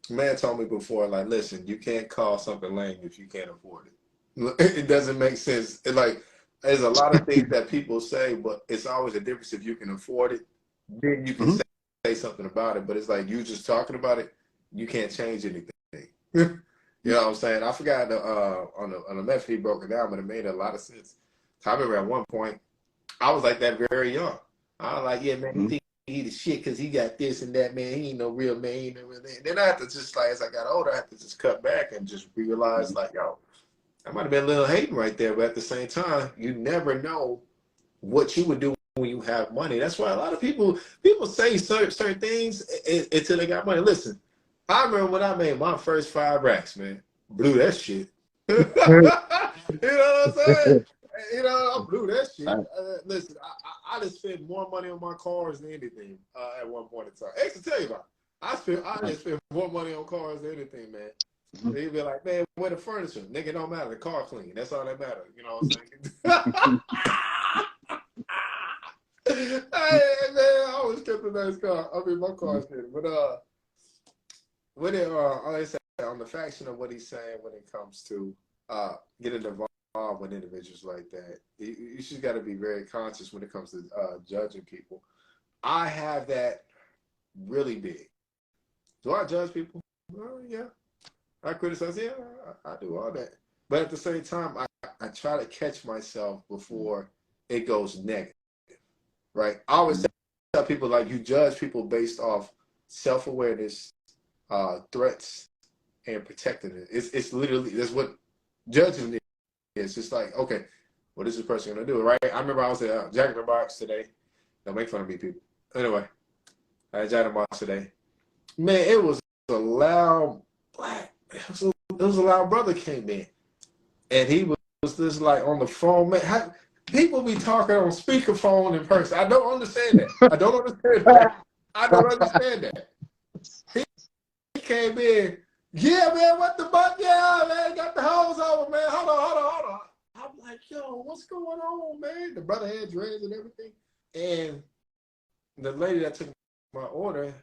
Man told me before, like, listen, you can't call something lame if you can't afford it. It doesn't make sense. Like, there's a lot of things that people say, but it's always a difference if you can afford it. Then you can say something about it. But it's like you just talking about it, you can't change anything. You know what I'm saying? I forgot on the method he broke it down, but it made a lot of sense. I remember at one point, I was like that very young. I was like, yeah, man, he think he the shit because he got this and that, man. He ain't no real man. He ain't no real man. Then I had to just, like, as I got older, I had to just cut back and just realize, like, yo, I might have been a little hating right there, but at the same time, you never know what you would do when you have money. That's why a lot of people say certain things until they got money. Listen, I remember when I made my first 5 racks, man. Blew that shit. You know what I'm saying? You know, I blew that shit. Listen, I just spent more money on my cars than anything at one point in time. I can tell you about it. I just spent more money on cars than anything, man. They'd be like, man, where the furniture? Nigga, don't matter. The car clean. That's all that matters. You know what I'm saying? Hey, man, I always kept a nice car. I mean, my car's good. But when it, like I said, on the faction of what he's saying when it comes to getting involved with individuals like that, you just got to be very conscious when it comes to judging people. I have that really big. Do I judge people? Yeah. I criticize, yeah, I do all that. But at the same time, I try to catch myself before it goes negative, right? I always tell people, like, you judge people based off self-awareness, threats, and protecting it. It's literally, that's what judging is. It's just like, okay, what is this person going to do, right? I remember I was at Jack in the Box today. Don't make fun of me, people. Anyway, I had Jack in the Box today. Man, it was a loud black. It was a loud brother came in, and he was just like on the phone. Man, people be talking on speakerphone in person. I don't understand that. I don't understand that. I don't understand that. He came in. Yeah, man, what the fuck? Yeah, man, got the hose over, man. Hold on. I'm like, yo, what's going on, man? The brother had dreads and everything, and the lady that took my order,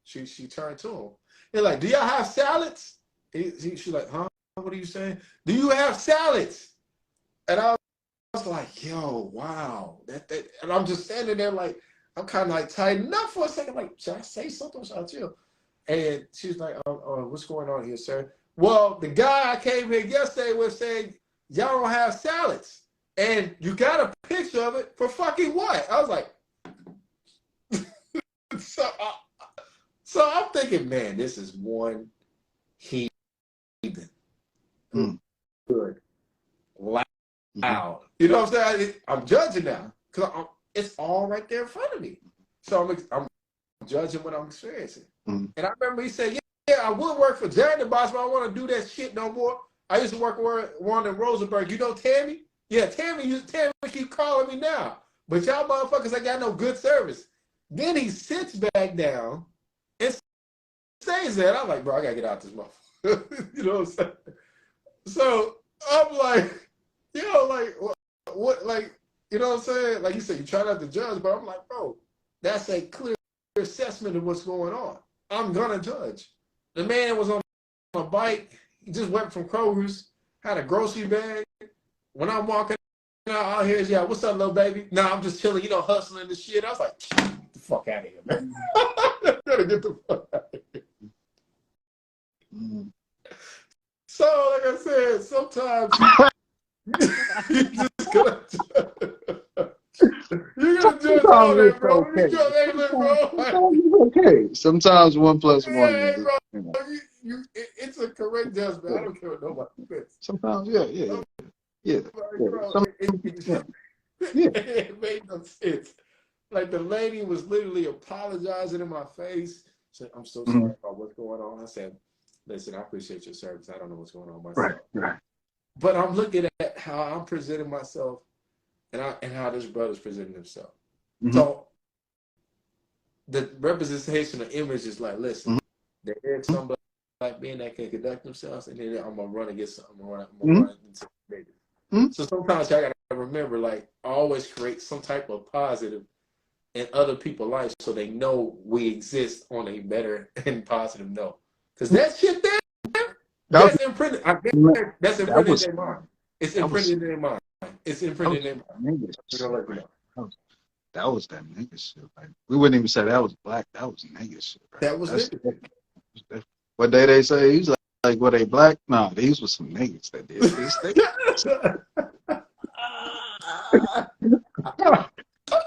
she turned to him. They're like, do y'all have salads? She's like, huh? What are you saying? Do you have salads? And I was like, yo, wow. And I'm just standing there like, I'm kind of like tightened up for a second. Like, should I say something or should I chill? And she's like, what's going on here, sir? Well, the guy I came here yesterday was saying, y'all don't have salads. And you got a picture of it for fucking what? I was like, so I'm thinking, man, this is one heathen. Good. Loud. You know what I'm saying? I'm judging now because it's all right there in front of me. So I'm judging what I'm experiencing. And I remember he said, I would work for Jack the Boss, but I don't want to do that shit no more. I used to work with one in Rosenberg. You know Tammy? Yeah, Tammy keep calling me now. But y'all motherfuckers ain't got no good service. Then he sits back down and stays there. And I'm like, bro, I gotta get out this motherfucker. You know what I'm saying? So I'm like, like what, like, you know what I'm saying? Like you said, you try not to judge, but I'm like, bro, that's a clear assessment of what's going on. I'm gonna judge. The man was on a bike. He just went from Kroger's, had a grocery bag. When I'm walking out here, yeah, what's up, little baby? Nah, I'm just chilling, hustling the shit. I was like, get the fuck out of here, man. Gotta get the fuck out of here. So, like I said, sometimes you just gotta judge all that, bro. Okay. You judge everything, bro. Sometimes it's okay. Sometimes 1 + 1 Hey, is, bro, you know. it's a correct judgment. I don't care what nobody thinks. Sometimes, yeah. Bro, Some, yeah. it made no sense. Like the lady was literally apologizing in my face. Said, I'm so sorry about what's going on. I said, listen, I appreciate your service. I don't know what's going on myself. Right. But I'm looking at how I'm presenting myself and how this brother's presenting himself. So the representation of image is like, listen, there's somebody like me that can conduct themselves, and then I'm gonna run against something. I'm gonna run into negative. So sometimes I gotta remember, like, always create some type of positive in other people's lives so they know we exist on a better and positive note. Because that shit there, that's imprinted. That's imprinted in their mind. It's imprinted in their mind. It's imprinted in their mind. That was that nigga shit. Like, we wouldn't even say that was black. That was nigga shit. Right? That was nigga. What day they say he's like, were they black? Nah, these were some niggas that did this thing.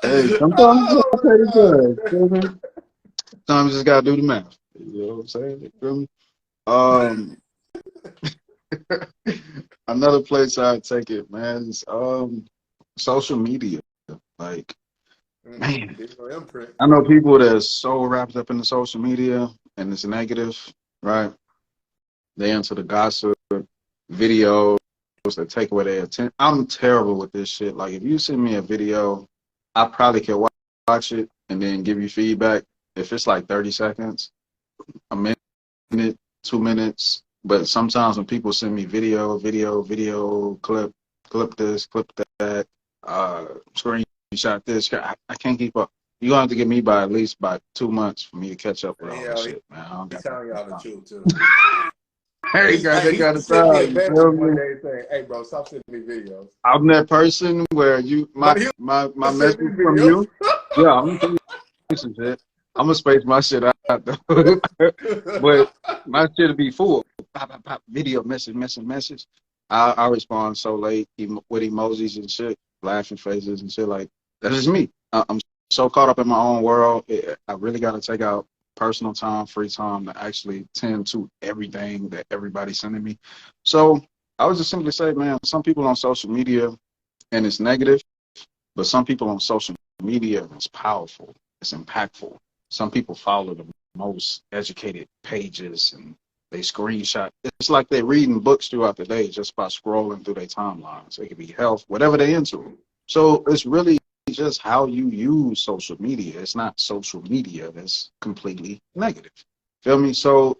Hey, sometimes you gotta pay the good. Sometimes you just gotta do the math. You know what I'm saying? You feel me? Another place I take it, man, is social media. Like, man, I know people that's so wrapped up in the social media and it's negative, right? They into the gossip, videos that take away their attention. I'm terrible with this shit. Like, if you send me a video, I probably can watch it and then give you feedback. If it's like 30 seconds, a minute, 2 minutes. But sometimes when people send me video, clip this, clip that, screenshot this, I can't keep up. You're going to have to give me by at least 2 months for me to catch up with all this shit, man. I don't got telling y'all the truth, too. Hey, guys, they got to send me a message one day saying, hey, bro, stop sending me videos. I'm that person where my message from you, yeah, I'm going to send you some shit. I'm going to space my shit out, though. But my shit will be full. Pop, video, message. I respond so late with emojis and shit, laughing faces and shit. Like, that's just me. I'm so caught up in my own world. I really got to take out personal time, free time to actually tend to everything that everybody's sending me. So I would just simply say, man, some people on social media and it's negative, but some people on social media it's powerful, it's impactful. Some people follow the most educated pages and they screenshot. It's like they're reading books throughout the day just by scrolling through their timelines. It could be health, whatever they're into. So it's really just how you use social media. It's not social media that's completely negative. Feel me? So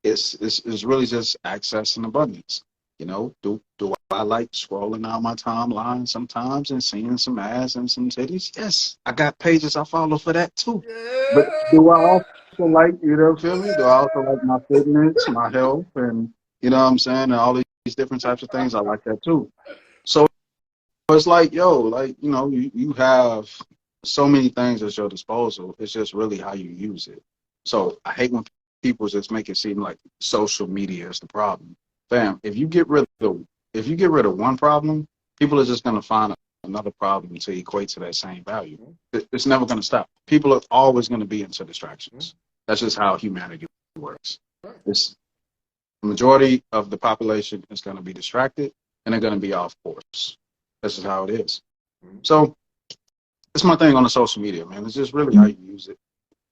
it's really just access and abundance. You know, do I like scrolling down my timeline sometimes and seeing some ass and some titties? Yes, I got pages I follow for that too. But do I also like, feel me? Do I also like my fitness, my health, and you know what I'm saying, and all these different types of things? I like that too. So it's like, you have so many things at your disposal. It's just really how you use it. So I hate when people just make it seem like social media is the problem. Fam, if you get rid of one problem, people are just gonna find another problem to equate to that same value. It's never gonna stop. People are always gonna be into distractions. That's just how humanity works. It's the majority of the population is gonna be distracted and they're gonna be off course. That's just how it is. So it's my thing on the social media, man. It's just really how you use it.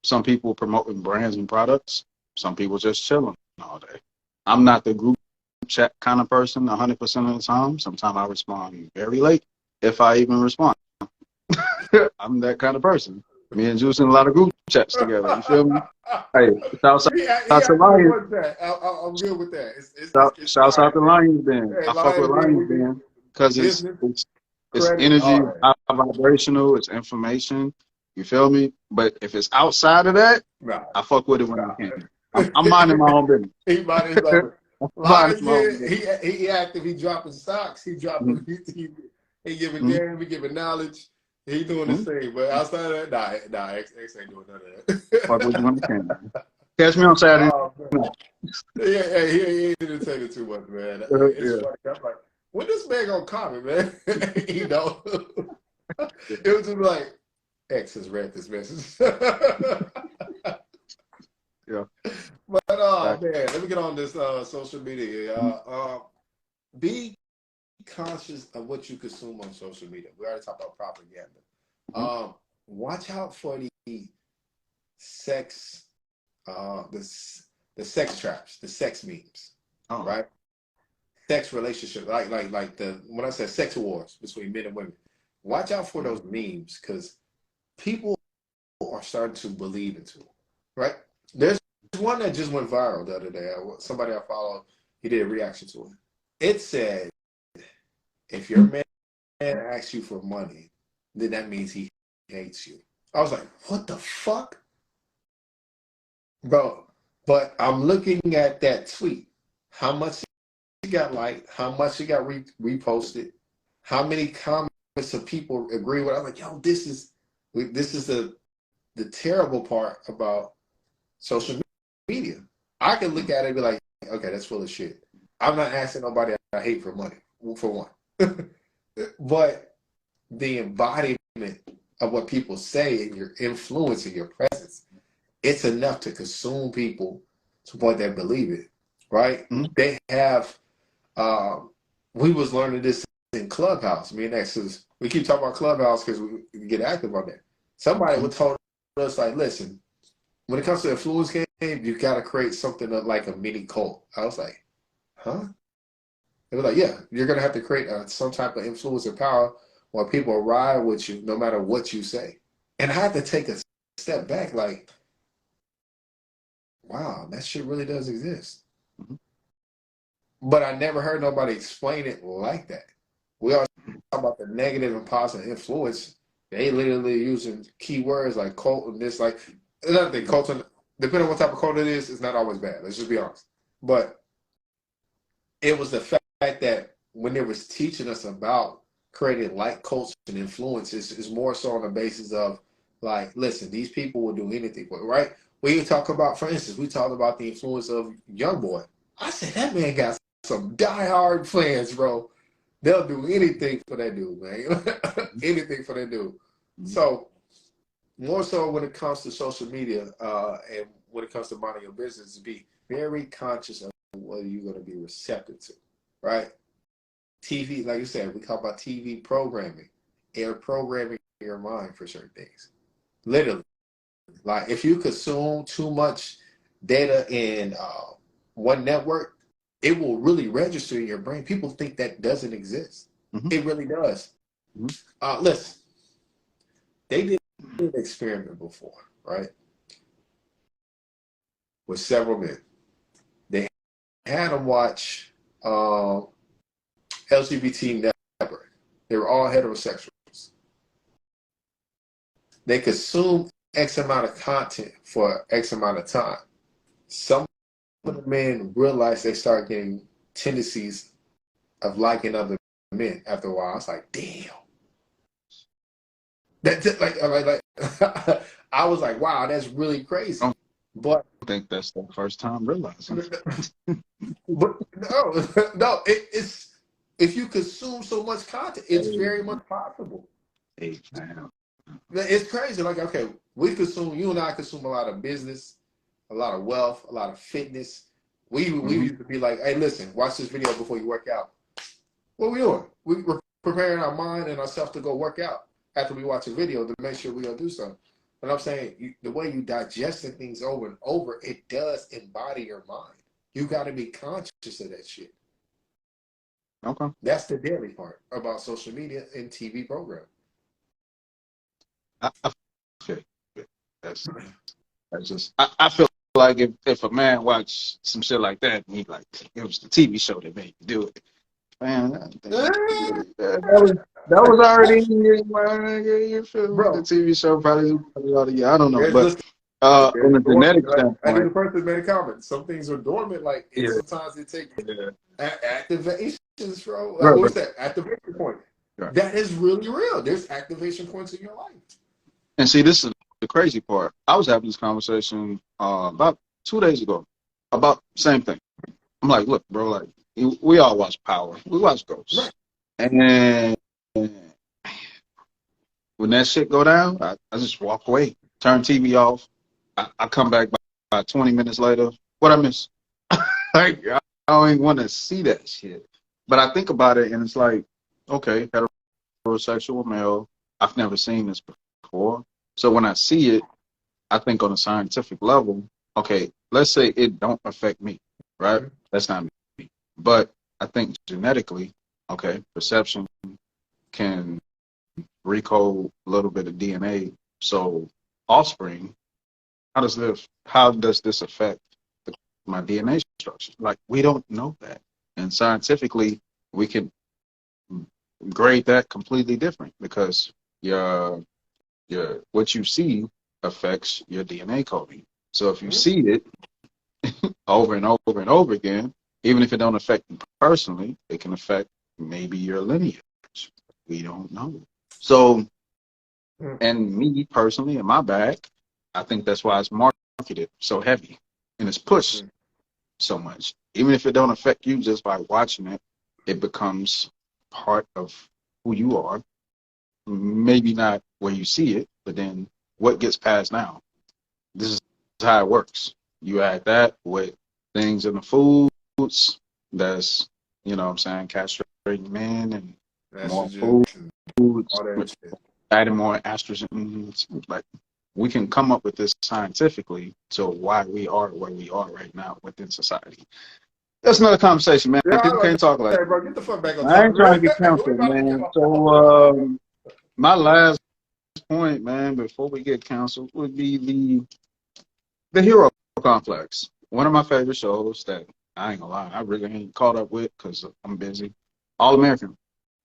Some people promoting brands and products. Some people just chilling all day. I'm not the group chat kind of person 100% of the time. Sometimes I respond very late, if I even respond. I'm that kind of person. Me and Juice in a lot of group chats together. You feel me? Hey, shouts He out to actually Lions. was that. I'm good with that. It's Shouts out fire, to man. Lions Den. Hey, I fuck with Lions Den, Lions we get Den because business, it's credit, energy, all that. high vibrational, it's information. You feel me? But if it's outside of that, Nah, I fuck with it when I nah. can. I'm minding my own business. He might his own. I'm minding Lions my own Den, business. he active. He dropping stocks. He dropping. He giving Mm-hmm. game. He giving knowledge. He doing his Mm-hmm. thing. But outside of that, nah, X ain't doing none of Fuck with you that. when I can. Catch me on Saturday Oh man. night. Yeah, he ain't entertaining too much, man. It's Yeah. funny. I'm like, when this man gonna comment, man? You know, Yeah. it was just like X has read this message. Yeah. But oh Exactly. man, let me get on this social media. Be conscious of what you consume on social media. We already talked about propaganda. Mm-hmm. Watch out for the sex, the sex traps, the sex memes, Oh. right? Sex relationship, like the when I said sex wars between men and women. Watch out for those memes because people are starting to believe into it, right? There's one that just went viral the other day. Somebody I follow, he did a reaction to it. It said, if your man asks you for money, then that means he hates you. I was like, what the fuck? Bro, but I'm looking at that tweet. How much it got liked, how much it got reposted, how many comments of people agree with it. I'm like, yo, this is the terrible part about social media. I can look at it and be like, okay, that's full of shit. I'm not asking nobody I hate for money, for one. But the embodiment of what people say and your influence and your presence, it's enough to consume people to the point they believe it, right? Mm-hmm. They have, we was learning this in Clubhouse. Me and X, we keep talking about Clubhouse because we get active on that. Somebody would told us like, listen, when it comes to influence game, you got to create something like a mini cult. I was like, huh? They were like, yeah, you're going to have to create some type of influence and power where people ride with you no matter what you say. And I had to take a step back like, wow, that shit really does exist. Mm-hmm. But I never heard nobody explain it like that. We always talk about the negative and positive influence. They literally using keywords like cult and this, like another thing, cult, depending on what type of cult it is, it's not always bad. Let's just be honest. But it was the fact that when they was teaching us about creating like cults and influences is more so on the basis of like, listen, these people will do anything for it, right? We talk about, for instance, we talked about the influence of Young Boy. I said that man got some diehard fans, bro. They'll do anything for that dude, man. Anything for that dude. Mm-hmm. So more so when it comes to social media and when it comes to minding your business, be very conscious of what you're going to be receptive to, right? TV, like you said, we talk about TV programming. They're programming your mind for certain things. Literally. Like if you consume too much data in one network, it will really register in your brain. People think that doesn't exist. Mm-hmm. It really does. Mm-hmm. Listen, they did an experiment before, right? With several men. They had them watch LGBT network. They were all heterosexuals. They consumed X amount of content for X amount of time. Some of the men realized they started getting tendencies of liking other men after a while. I was like, damn. That's it. Like I was like, wow, that's really I crazy. don't But think that's the first time realizing. but no, no, it's if you consume so much content, it's Hey, very much possible. hey, man. It's crazy. Like, okay, you and I consume a lot of business, a lot of wealth, a lot of fitness. We Mm-hmm. used to be like, hey, listen, watch this video before you work out. What we doing? We're preparing our mind and ourselves to go work out after we watch a video to make sure we're gonna do something. But I'm saying the way you digesting things over and over, it does embody your mind. You got to be conscious of that shit. Okay. That's the daily part about social media and TV program. I feel you. That's that's just I feel like if a man watched some shit like that, and he like it was the TV show that made me do it. Man, that was already in your mind. You feel me? The Bro, TV show probably already. I don't know, there's but just on there's the dormant. genetic Like, I think standpoint, the person made a comment. Some things are dormant, like, and yeah, sometimes it takes yeah, activations, bro. Like, right, right, what's that? Activation point. right. That is really real. There's activation points in your life. And see, this is the crazy part. I was having this conversation about 2 days ago about same thing. I'm like, look, bro, like we all watch Power, we watch Ghosts, Right. and when that shit go down, I just walk away, turn TV off. I come back by 20 minutes later. What I miss? Like I don't even want to see that shit. But I think about it, and it's like, okay, heterosexual male. I've never seen this before. So when I see it, I think on a scientific level, okay, let's say it don't affect me, right? Mm-hmm. That's not me. But I think genetically, okay, perception can recode a little bit of DNA. So offspring, how does this affect my DNA structure? Like we don't know that. And scientifically we can grade that completely different because your what you see affects your DNA coding. So if you Mm-hmm. see it over and over and over again, even if it don't affect you personally, it can affect maybe your lineage. We don't know. So, and me personally, in my bag, I think that's why it's marketed so heavy and it's pushed Mm-hmm. so much. Even if it don't affect you just by watching it, it becomes part of who you are. Maybe not where you see it, but then what gets passed down. This is how it works. You add that with things in the foods that's, you know what I'm saying, castrating men and more Estrogen foods, and all that shit. adding more estrogen. Like we can come up with this scientifically to why we are where we are right now within society. That's another conversation, man. Yeah, I People like can't talk like that. Hey, bro, get the fuck back on I topic. ain't trying to get We canceled, about to get man. off. So my last point, man, before we get canceled would be the hero complex. One of my favorite shows that I ain't gonna lie, I really ain't caught up with because I'm busy. All American.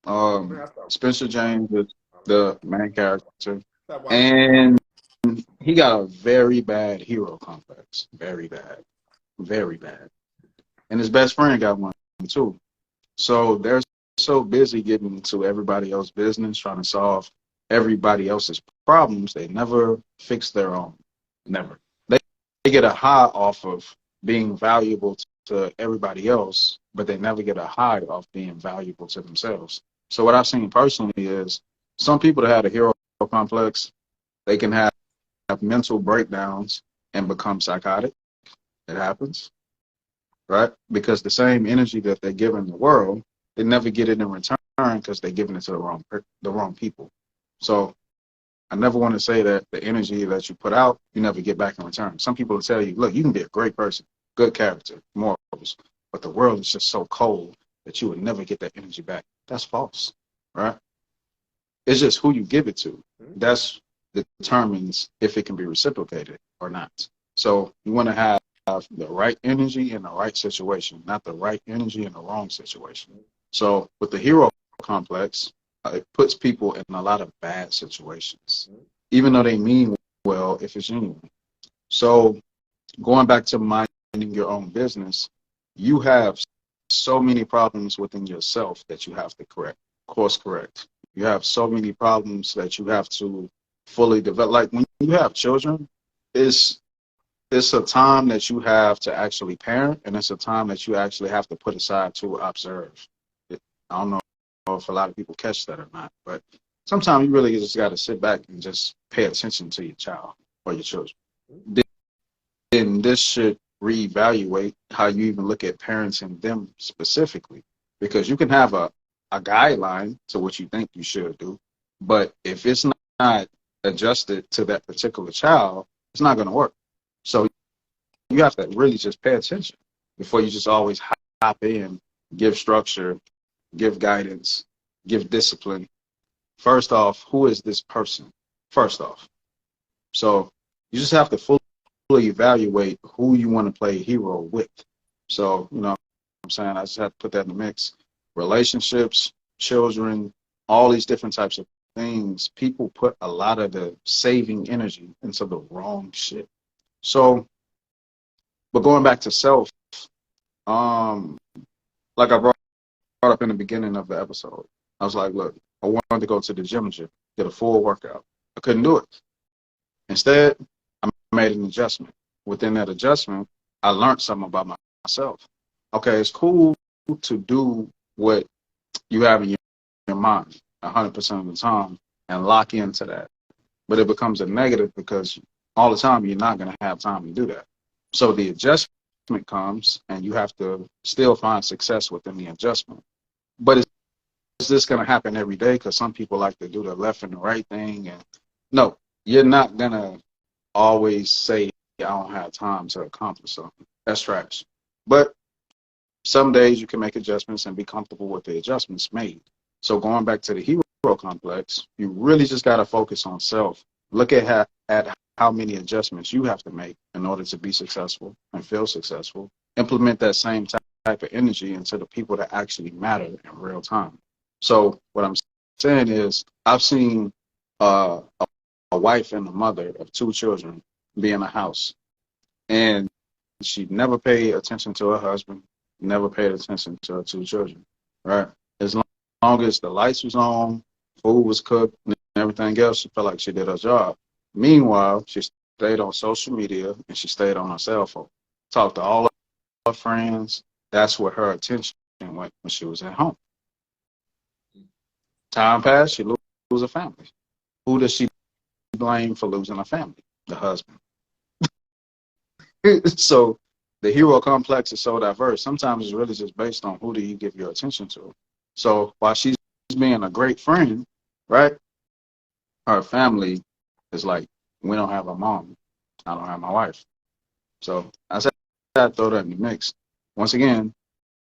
Man, I stopped, Spencer James is the main character, stopped watching it. and he got a very bad hero complex. Very bad, very bad. And his best friend got one too. So they're so busy getting into everybody else's business, trying to solve everybody else's problems, they never fix their own. Never. They get a high off of being valuable to everybody else, but they never get a high off being valuable to themselves. So what I've seen personally is some people that have a hero complex, they can have mental breakdowns and become psychotic. It happens, right? Because the same energy that they're giving the world, they never get it in return because they're giving it to the wrong people. So I never want to say that the energy that you put out, you never get back in return. Some people will tell you, look, you can be a great person, good character, morals, but the world is just so cold that you would never get that energy back. That's false, right? It's just who you give it to. That's determines if it can be reciprocated or not. So you want to have the right energy in the right situation, not the right energy in the wrong situation. So with the hero complex, it puts people in a lot of bad situations, even though they mean well if it's genuine. So going back to minding your own business, you have so many problems within yourself that you have to course correct. You have so many problems that you have to fully develop. Like when you have children, it's it's a time that you have to actually parent, and it's a time that you actually have to put aside to observe. I don't know if a lot of people catch that or not, but sometimes you really just got to sit back and just pay attention to your child or your children. Then this should reevaluate how you even look at parenting them specifically, because you can have a guideline to what you think you should do, but if it's not adjusted to that particular child, it's not going to work. So you have to really just pay attention before you just always hop in, give structure, give guidance, give discipline. First off, who is this person? First off. So you just have to fully evaluate who you want to play hero with. So, you know what I'm saying? I just have to put that in the mix. Relationships, children, all these different types of things, people put a lot of the saving energy into the wrong shit. So, but going back to self, um, like I brought up in the beginning of the episode, I was like, look, I wanted to go to the gym, get a full workout. I couldn't do it. Instead, I made an adjustment. Within that adjustment, I learned something about myself. Okay, it's cool to do what you have in your mind 100% of the time and lock into that. But it becomes a negative because all the time you're not going to have time to do that. So the adjustment comes and you have to still find success within the adjustment. But is this going to happen every day? Because some people like to do the left and the right thing. And no, you're not going to always say, I don't have time to accomplish something. That's trash. But some days you can make adjustments and be comfortable with the adjustments made. So going back to the hero complex, you really just got to focus on self. Look at how many adjustments you have to make in order to be successful and feel successful. Implement that same type of energy into the people that actually matter in real time. So what I'm saying is I've seen a wife and a mother of 2 children be in a house, and she never paid attention to her husband, never paid attention to her 2 children, right? As long as the lights was on, food was cooked, and everything else, she felt like she did her job. Meanwhile, she stayed on social media and she stayed on her cell phone, talked to all her friends. That's where her attention went when she was at home. Time passed, she lose a family. Who does she blame for losing a family? The husband. So the hero complex is so diverse. Sometimes it's really just based on who do you give your attention to. So while she's being a great friend, right, her family is like, we don't have a mom. I don't have my wife. So I said I'd throw that in the mix. Once again,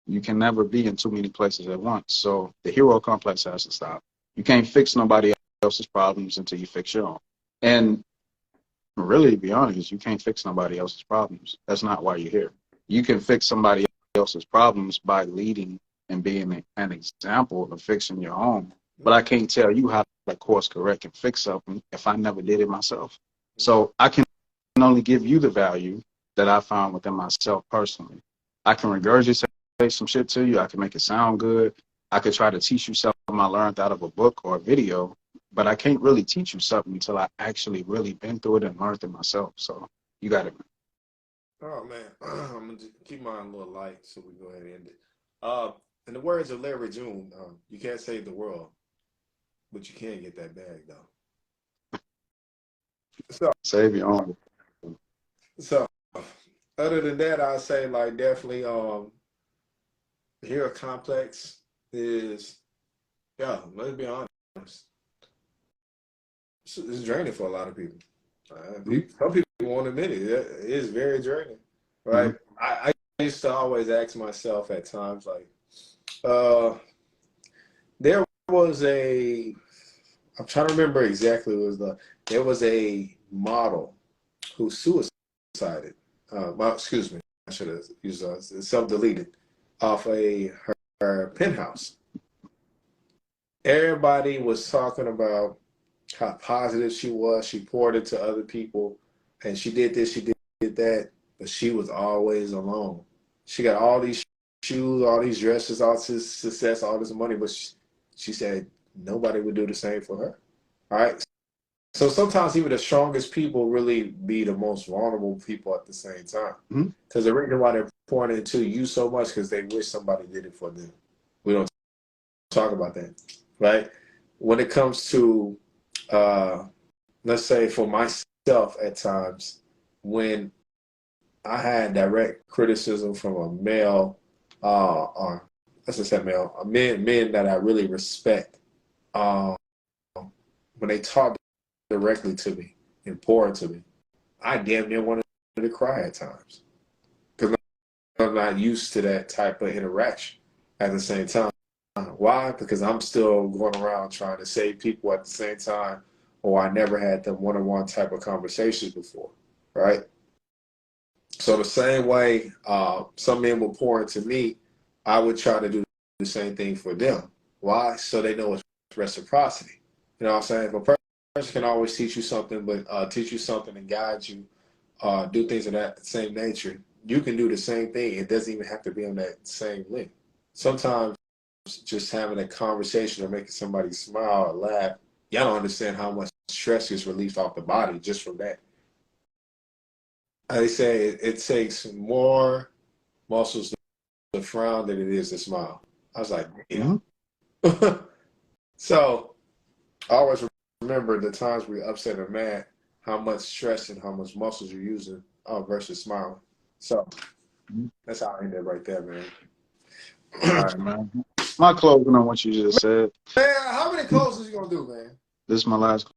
you can never be in too many places at once. So the hero complex has to stop. You can't fix nobody else's problems until you fix your own. And really, to be honest, you can't fix nobody else's problems. That's not why you're here. You can fix somebody else's problems by leading and being an example of fixing your own. But I can't tell you how to course correct and fix something if I never did it myself. So I can only give you the value that I found within myself personally. I can regurgitate some shit to you. I can make it sound good. I could try to teach you something I learned out of a book or a video, but I can't really teach you something until I actually really been through it and learned it myself. So you got it, man. Oh man, I'm gonna just keep mine a little light, so we go ahead and end it. In the words of Larry June, you can't save the world, but you can get that bag though. So, Save your own. so other than that, I'd say like definitely, the hero complex is, yeah. Let's be honest, it's draining for a lot of people. Some people won't admit it. It is very draining, Mm-hmm. right? I used to always ask myself at times, like, uh, there was a, I'm trying to remember exactly what it was there was a model who suicided. Well, excuse me, I should have used self-deleted off her penthouse. Everybody was talking about how positive she was. She poured into other people, and she did this, she did that, but she was always alone. She got all these shoes, all these dresses, all this success, all this money, but she said nobody would do the same for her. All right. So sometimes even the strongest people really be the most vulnerable people at the same time. Mm-hmm. Because the reason why they're pouring into you so much because they wish somebody did it for them. We don't talk about that, right? When it comes to, let's say for myself at times, when I had direct criticism from a male, or let's just say male, men that I really respect, when they talk directly to me and pour into me, I damn near wanted to cry at times because I'm not used to that type of interaction at the same time. Why? Because I'm still going around trying to save people at the same time, or I never had them one-on-one type of conversations before, right? So the same way some men will pour into me, I would try to do the same thing for them. Why? So they know it's reciprocity. You know what I'm saying? If a person can always teach you something, but teach you something and guide you, do things of that same nature, you can do the same thing. It doesn't even have to be on that same length. Sometimes just having a conversation or making somebody smile or laugh, y'all don't understand how much stress is released off the body just from that. They say it takes more muscles to frown than it is to smile. I was like, yeah. Mm-hmm. So I always remember the times we upset a man, how much stress and how much muscles you're using versus smiling. So that's how I ended right there, man. All right, man. My closing on what you just said. Man, how many closes you gonna do, man? This is my last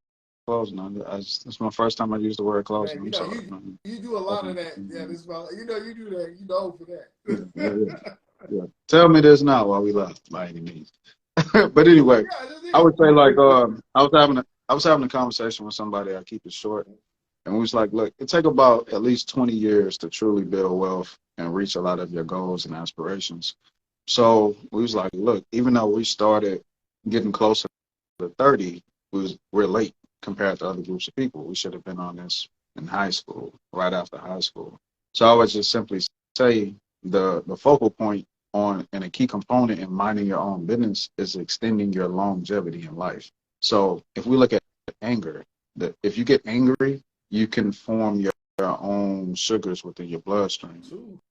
closing. This is my first time I used the word closing. Man, I'm sorry, man. you do a lot of that. Yeah, this about you do that. You know for Yeah. that. Yeah. Tell me this now while we left by any means. But anyway, Yeah, just I would say like I was having a conversation with somebody. I keep it short, and we was like, look, it take about at least 20 years to truly build wealth and reach a lot of your goals and aspirations. So we was like, look, even though we started getting closer to 30, we're late compared to other groups of people. We should have been on this in high school, right after high school. So I would just simply say the focal point on and a key component in minding your own business is extending your longevity in life. So if we look at anger, that if you get angry, you can form your own sugars within your bloodstream.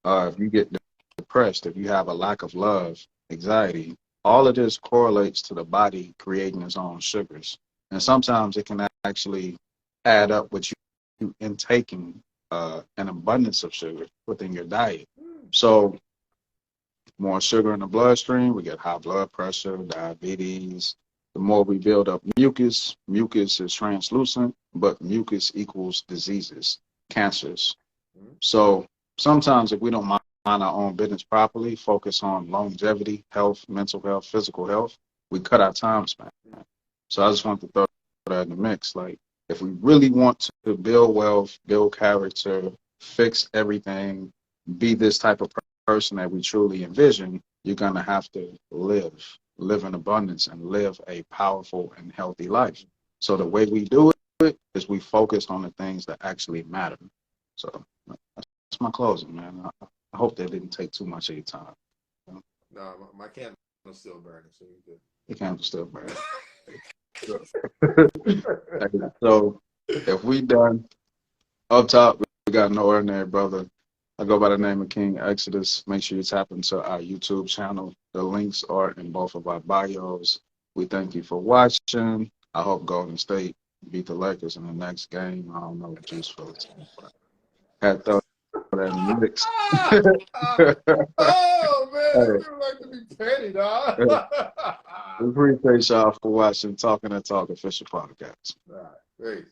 If you get depressed, if you have a lack of love, anxiety, all of this correlates to the body creating its own sugars. And sometimes it can actually add up with you intaking an abundance of sugar within your diet. So more sugar in the bloodstream, we get high blood pressure, diabetes. The more we build up mucus, mucus is translucent, but mucus equals diseases, cancers. So sometimes if we don't mind our own business properly, focus on longevity, health, mental health, physical health, we cut our time span. So I just want to throw that in the mix. Like if we really want to build wealth, build character, fix everything, be this type of person that we truly envision, you're going to have to live in abundance and live a powerful and healthy life. So the way we do it is we focus on the things that actually matter. So that's my closing, man. I hope that didn't take too much of your time. No, my candle's still burning, so you're good. The candle's still burning. So if we done up top, we got an ordinary brother. I go by the name of King Exodus. Make sure you tap into our YouTube channel. The links are in both of our bios. We thank you for watching. I hope Golden State beat the Lakers in the next game. I don't know what juice for the team, but had throw that in the mix. Oh man, I Hey, feel like to be petty, dog. we appreciate y'all for watching Talking and Talk Official Podcast. All right, great.